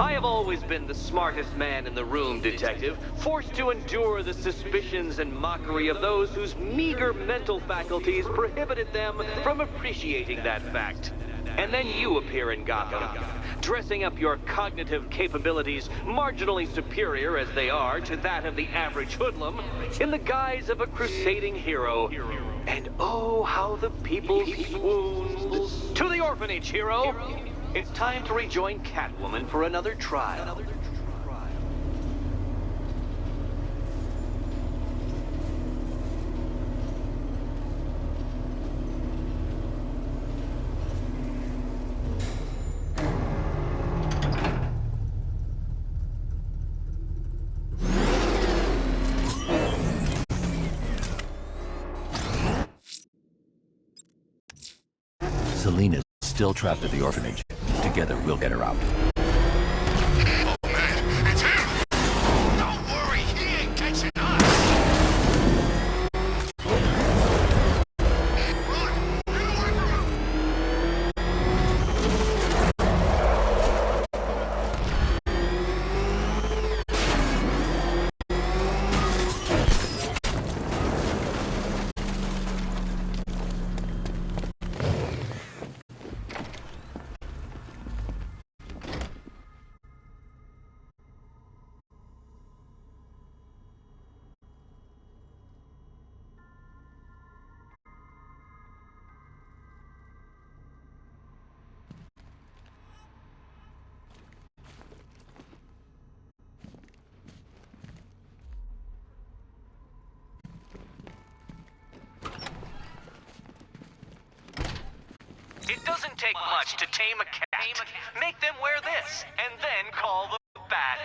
I have always been the smartest man in the room, Detective, forced to endure the suspicions and mockery of those whose meager mental faculties prohibited them from appreciating that fact. And then you appear in Gotham, dressing up your cognitive capabilities, marginally superior as they are to that of the average hoodlum, in the guise of a crusading hero. And oh, how the people swoon. To the orphanage, hero! It's time to rejoin Catwoman for another trial. Selena's still trapped at the orphanage. Together, we'll get her out. Oh man, it's him! Don't worry, he ain't catching us! Run! Get away from him! It doesn't take much to tame a cat. Make them wear this, and then call the bat.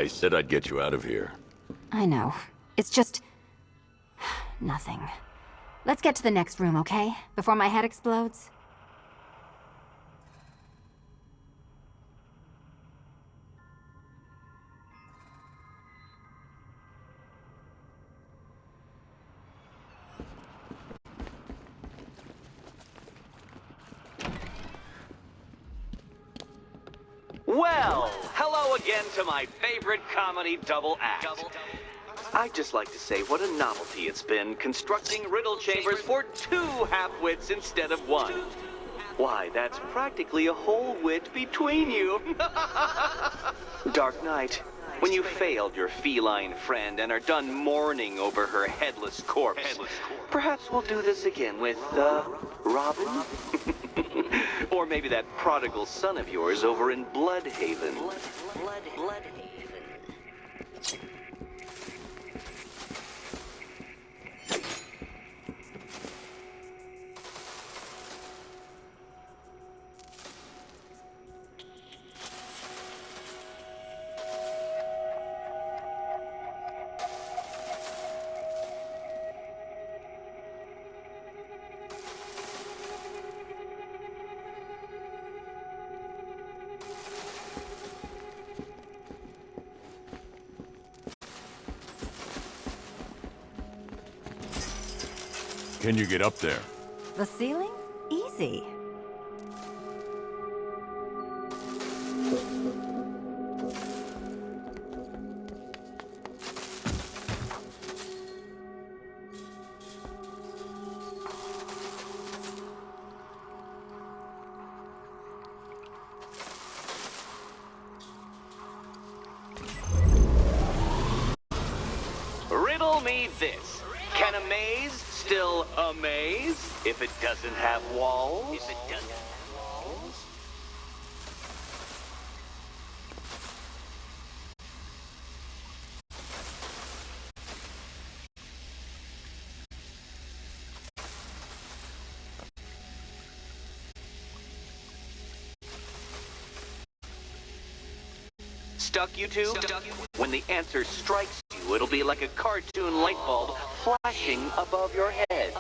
I said I'd get you out of here. I know. It's just... nothing. Let's get to the next room, okay? Before my head explodes. Well, hello again to my favorite comedy double act. I'd just like to say what a novelty it's been constructing riddle chambers for 2 half-wits instead of 1. Why, that's practically a whole wit between you. Dark Knight, when you failed your feline friend and are done mourning over her headless corpse, perhaps we'll do this again with, Robin? Or maybe that prodigal son of yours over in Bloodhaven. Bloodhaven. Can you get up there? The ceiling? Easy. Riddle me this. Can a maze still a maze if it doesn't have walls? Stuck, you two? When the answer strikes you, it'll be like a cartoon light bulb flashing above your head.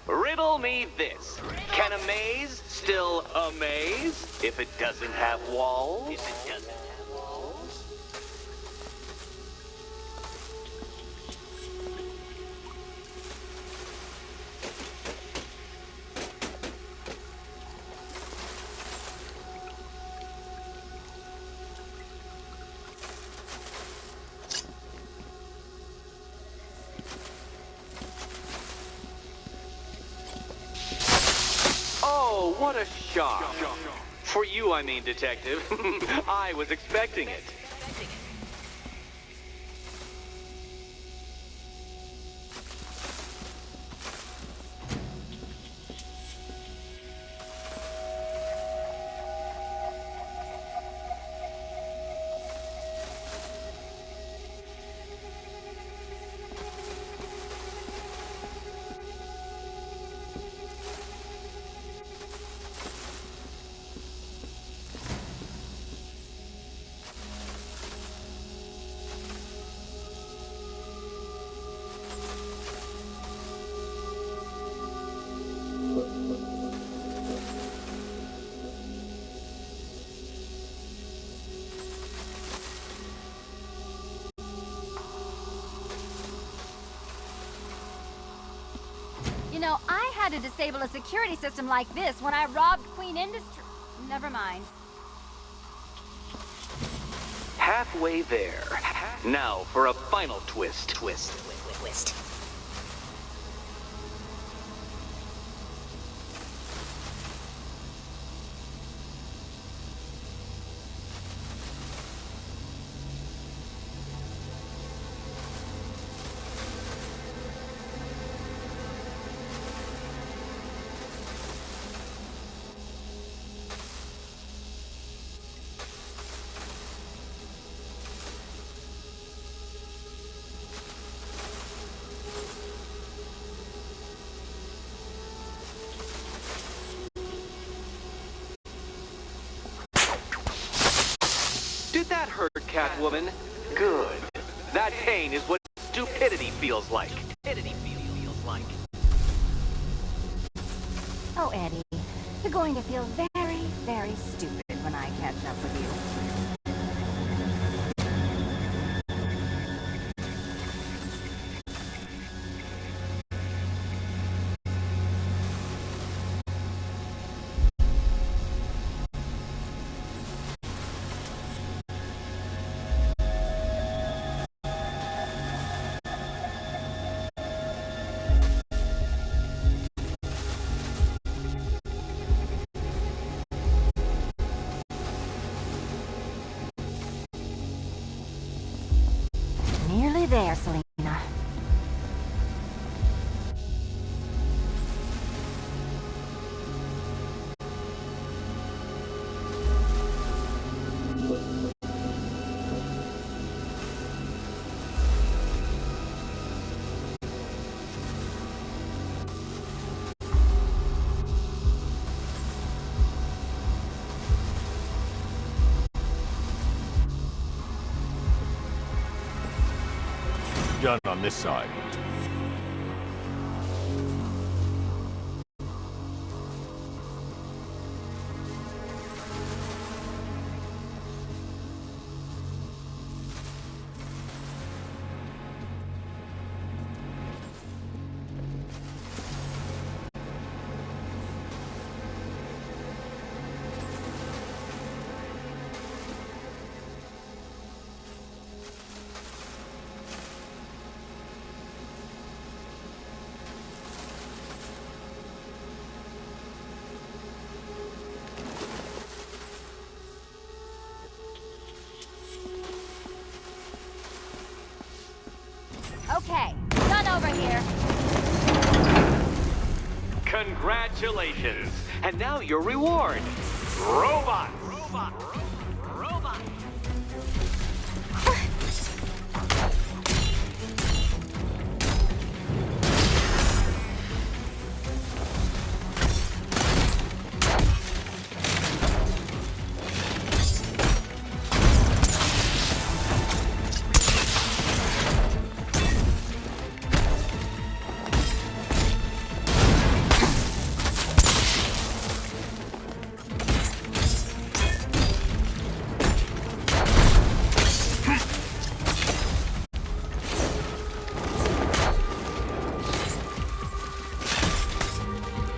Riddle me this. Can a maze still a maze if it doesn't have walls? Oh, what a shock. For you, I mean, Detective. I was expecting it. know, I had to disable a security system like this when I robbed Queen Industry. Never mind. Halfway there. Now for a final twist. Twist. Did that hurt, Catwoman? Good. That pain is what stupidity feels like. Oh, Eddie, you're going to feel very, very stupid when I catch up with you. Nearly there, Selena. Done on this side. Okay, done over here. Congratulations. And now your reward. Robot.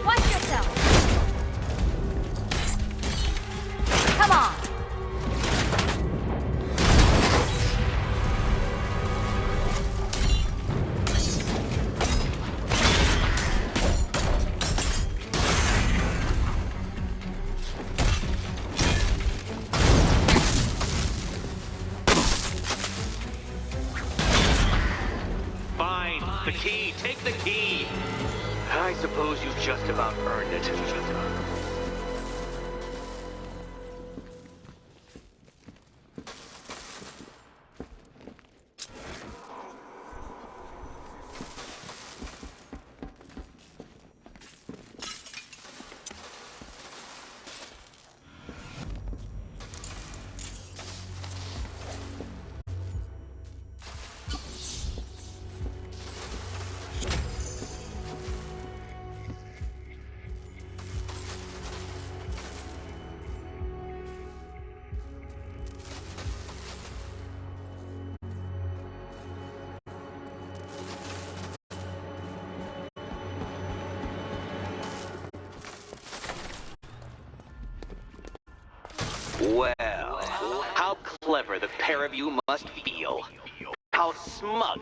Watch yourself. Come on. Fine. The key. Take the key. I suppose you've just about earned it. Well, how clever the pair of you must feel. How smug.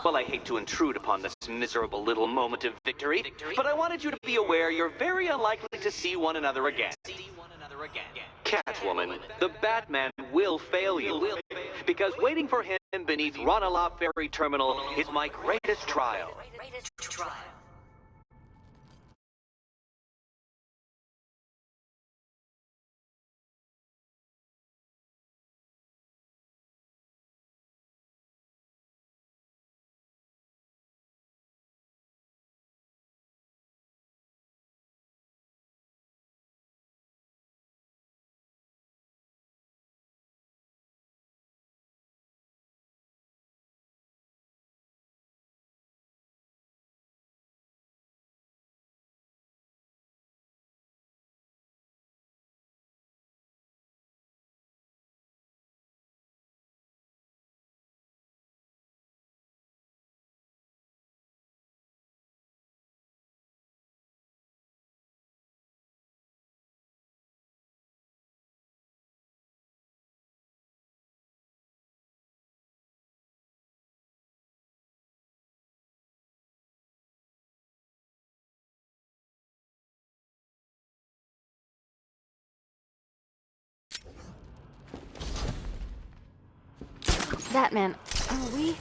Well, I hate to intrude upon this miserable little moment of victory, but I wanted you to be aware you're very unlikely to see one another again. Catwoman, the Batman will fail you, because waiting for him beneath Ranelagh Ferry Terminal is my greatest trial. Batman, are we?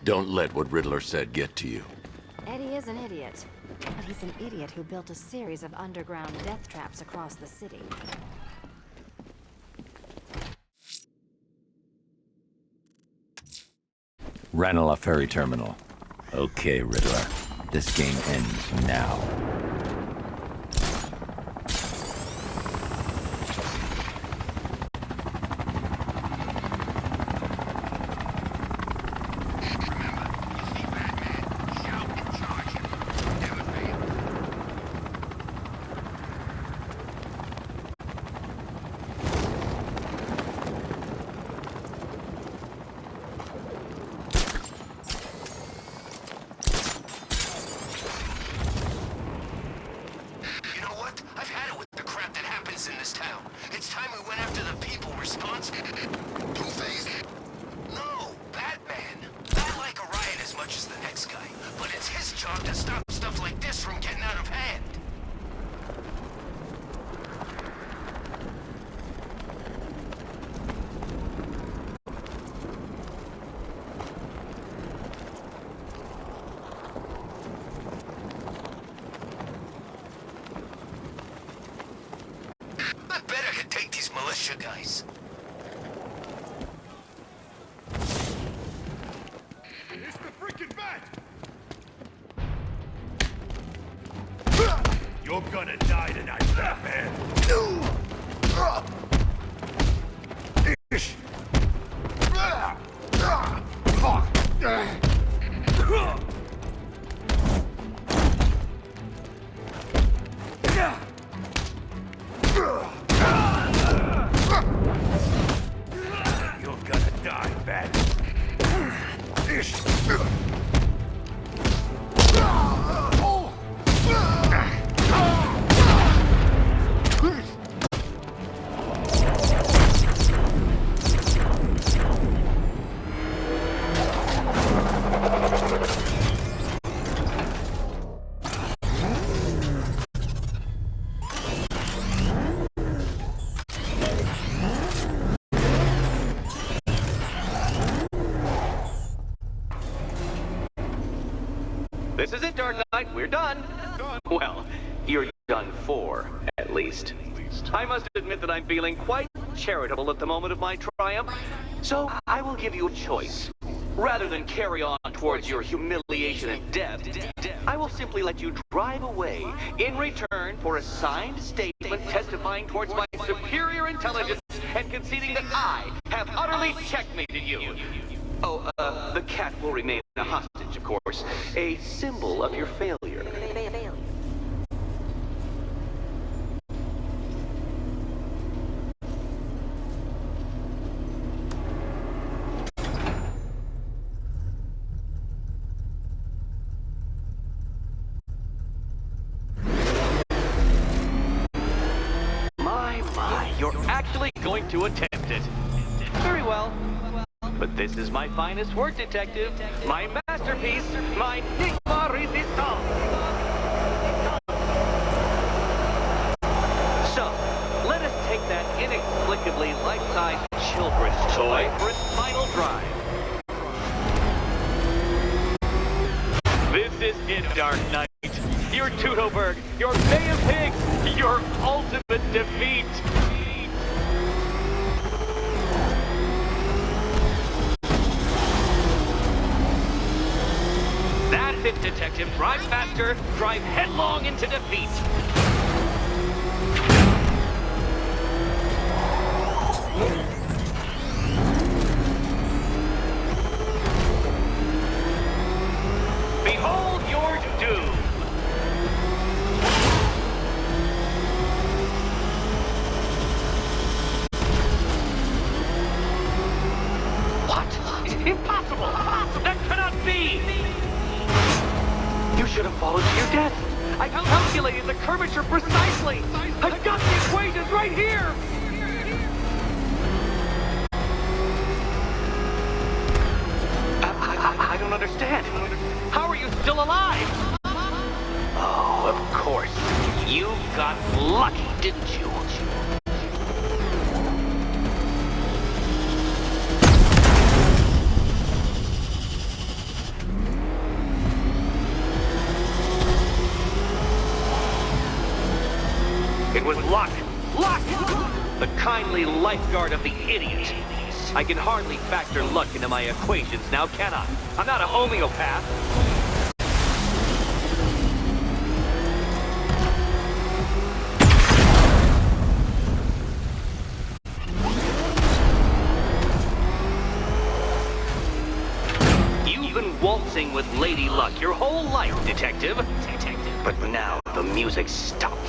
Don't let what Riddler said get to you. Eddie is an idiot. But he's an idiot who built a series of underground death traps across the city. Ranelagh Ferry Terminal. Okay, Riddler. This game ends now. in this town. It's time we went after the people responsible. Two-Face? No, Batman. I like a riot as much as the next guy, but it's his job to stop stuff like this from getting out of hand. Militia guys. It's the freaking bat! You're gonna die tonight, Batman. This is it, Dark Knight. We're done. Well, you're done for, at least. I must admit that I'm feeling quite charitable at the moment of my triumph. So I will give you a choice. Rather than carry on towards your humiliation and death, I will simply let you drive away in return for a signed statement testifying towards my superior intelligence and conceding that I have utterly checkmated you. Oh, the cat will remain a hostage, of course. A symbol of your failure. My, you're actually going to attempt it. Very well. But this is my finest work, Detective. My masterpiece, my Enigma Resistance. So, let us take that inexplicably life-sized children's toy for its final drive. This is it, Dark Knight. Your Tudoberg, your Bay of Pigs, your ultimate defeat. That's it, Detective. Drive faster, drive headlong into defeat. Behold your doom. What? Impossible! That cannot be! You should have followed to your death. I calculated the curvature precisely. I've got the equations right here. I don't understand. How are you still alive? Oh, of course. You got lucky, didn't you? It was luck! Luck! The kindly lifeguard of the idiot. I can hardly factor luck into my equations now, can I? I'm not a homeopath. You've been waltzing with Lady Luck your whole life, Detective. But now the music stops.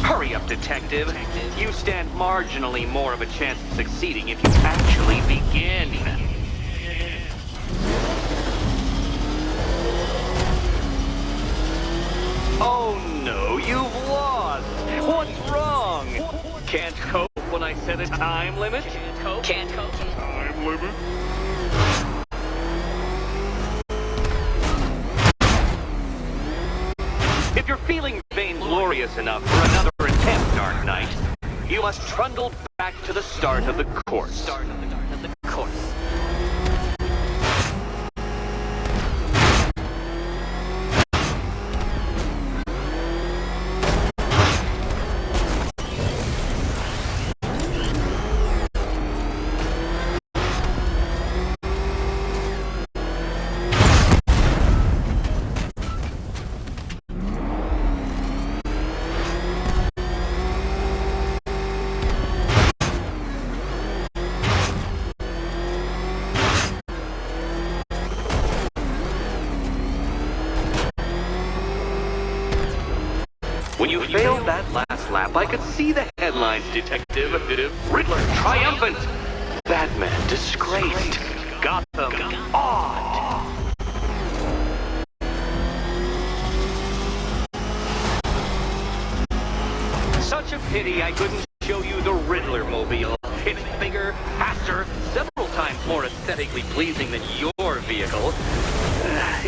Hurry up, Detective. You stand marginally more of a chance of succeeding if you actually begin. Oh no, you've lost! What's wrong? Can't cope when I set a time limit? Can't cope. Time limit? If you're feeling vainglorious enough for another attempt, Dark Knight, you must trundle back to the start of the course. When you failed that last lap, I could see the headlines, Detective. Riddler triumphant. Batman disgraced. Gotham awed. Such a pity I couldn't show you the Riddler mobile. It's bigger, faster, several times more aesthetically pleasing than your vehicle.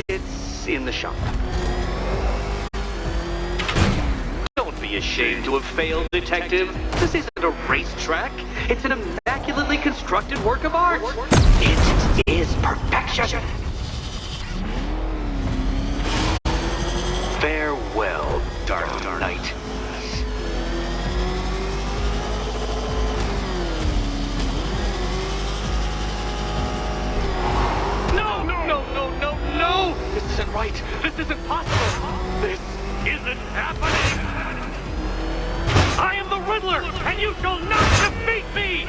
It's in the shop. Don't be ashamed to have failed, Detective. This isn't a racetrack. It's an immaculately constructed work of art. It is perfection. Farewell, Dark Knight. No! This isn't right. This isn't possible. This isn't happening. I am the Riddler, and you shall not defeat me!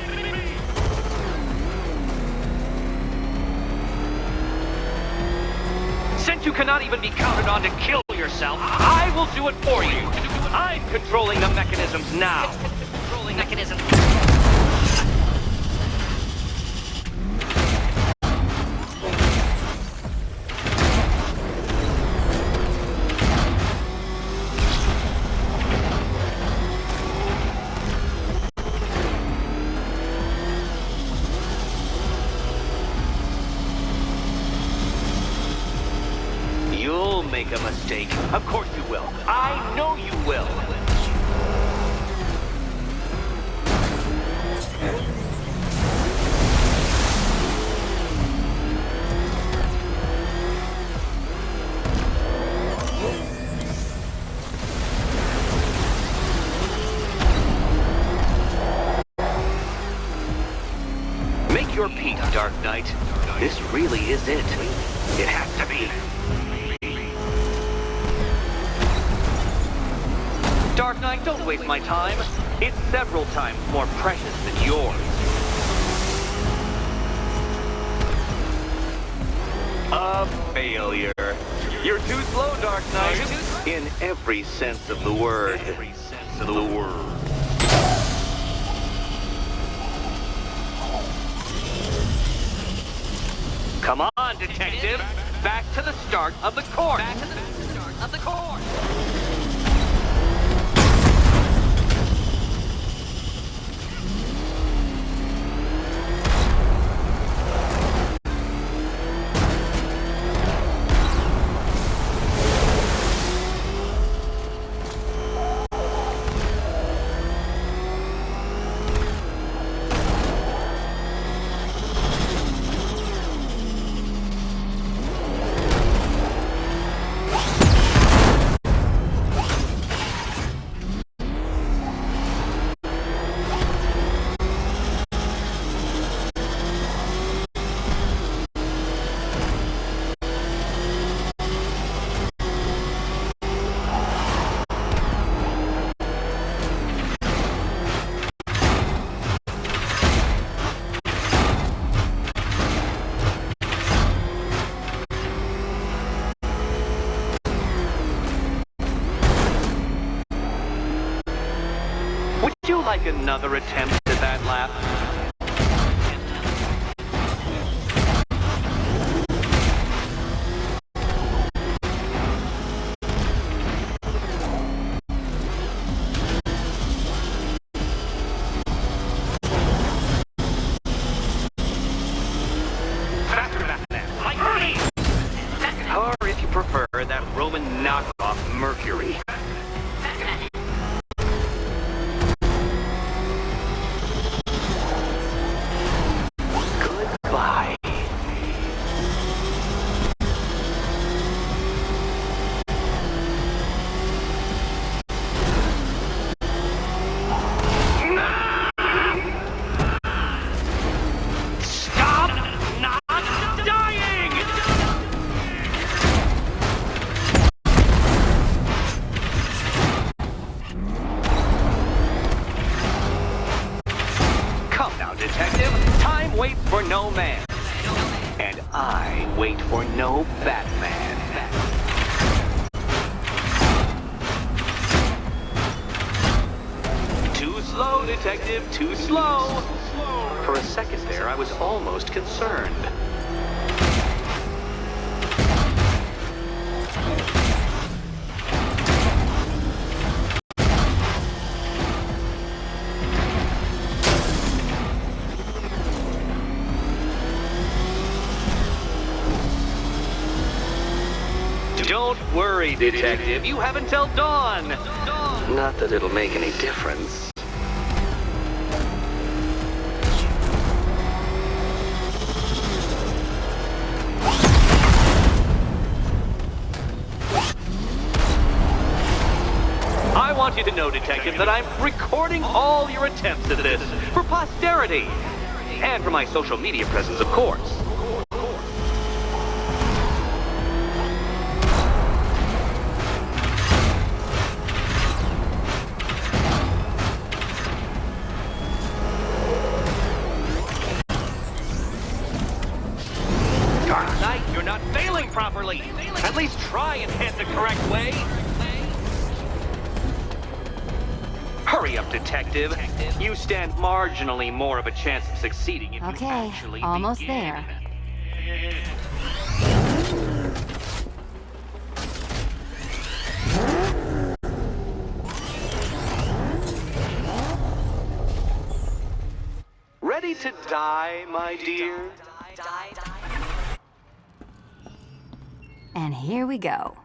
Since you cannot even be counted on to kill yourself, I will do it for you. I'm controlling the mechanisms now. Controlling mechanism. You'll make a mistake. Of course you will. I know you will. Make your peace, Dark Knight. This really is it. It has to be. Dark Knight, don't waste my time. It's several times more precious than yours. A failure. You're too slow, Dark Knight. In every sense of the word. Come on, detective. Back to the start of the course. Would you like another attempt at that lap? Faster, Batman! Like me! Or if you prefer, that Roman knockoff Mercury. Goodbye. Stop not dying! Come now, detective. Time waits for no man. And I wait for no Batman. Too slow, detective, too slow. For a second there, I was almost concerned. Don't worry, detective. You have until dawn. Not that it'll make any difference. I want you to know, detective, that I'm recording all your attempts at this for posterity. And for my social media presence, of course. Dark Knight, you're not failing properly. Detective, you stand marginally more of a chance of succeeding if you Okay, actually almost begin. there. Ready to die, my dear? And here we go.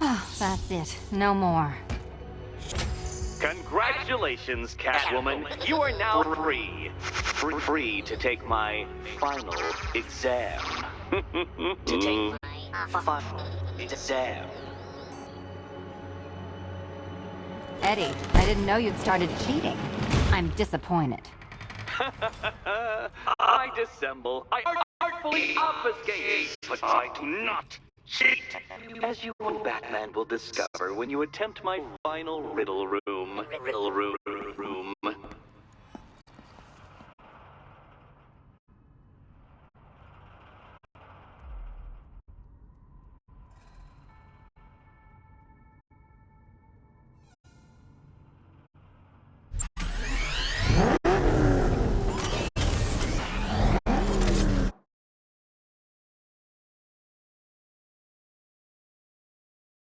Oh, that's it. No more. Congratulations, Catwoman. You are now free. Free to take my final exam. To take my final exam. Eddie, I didn't know you'd started cheating. I'm disappointed. I dissemble. I artfully obfuscate. But I do not cheat. As you and Batman will discover when you attempt my final riddle room. Riddle room.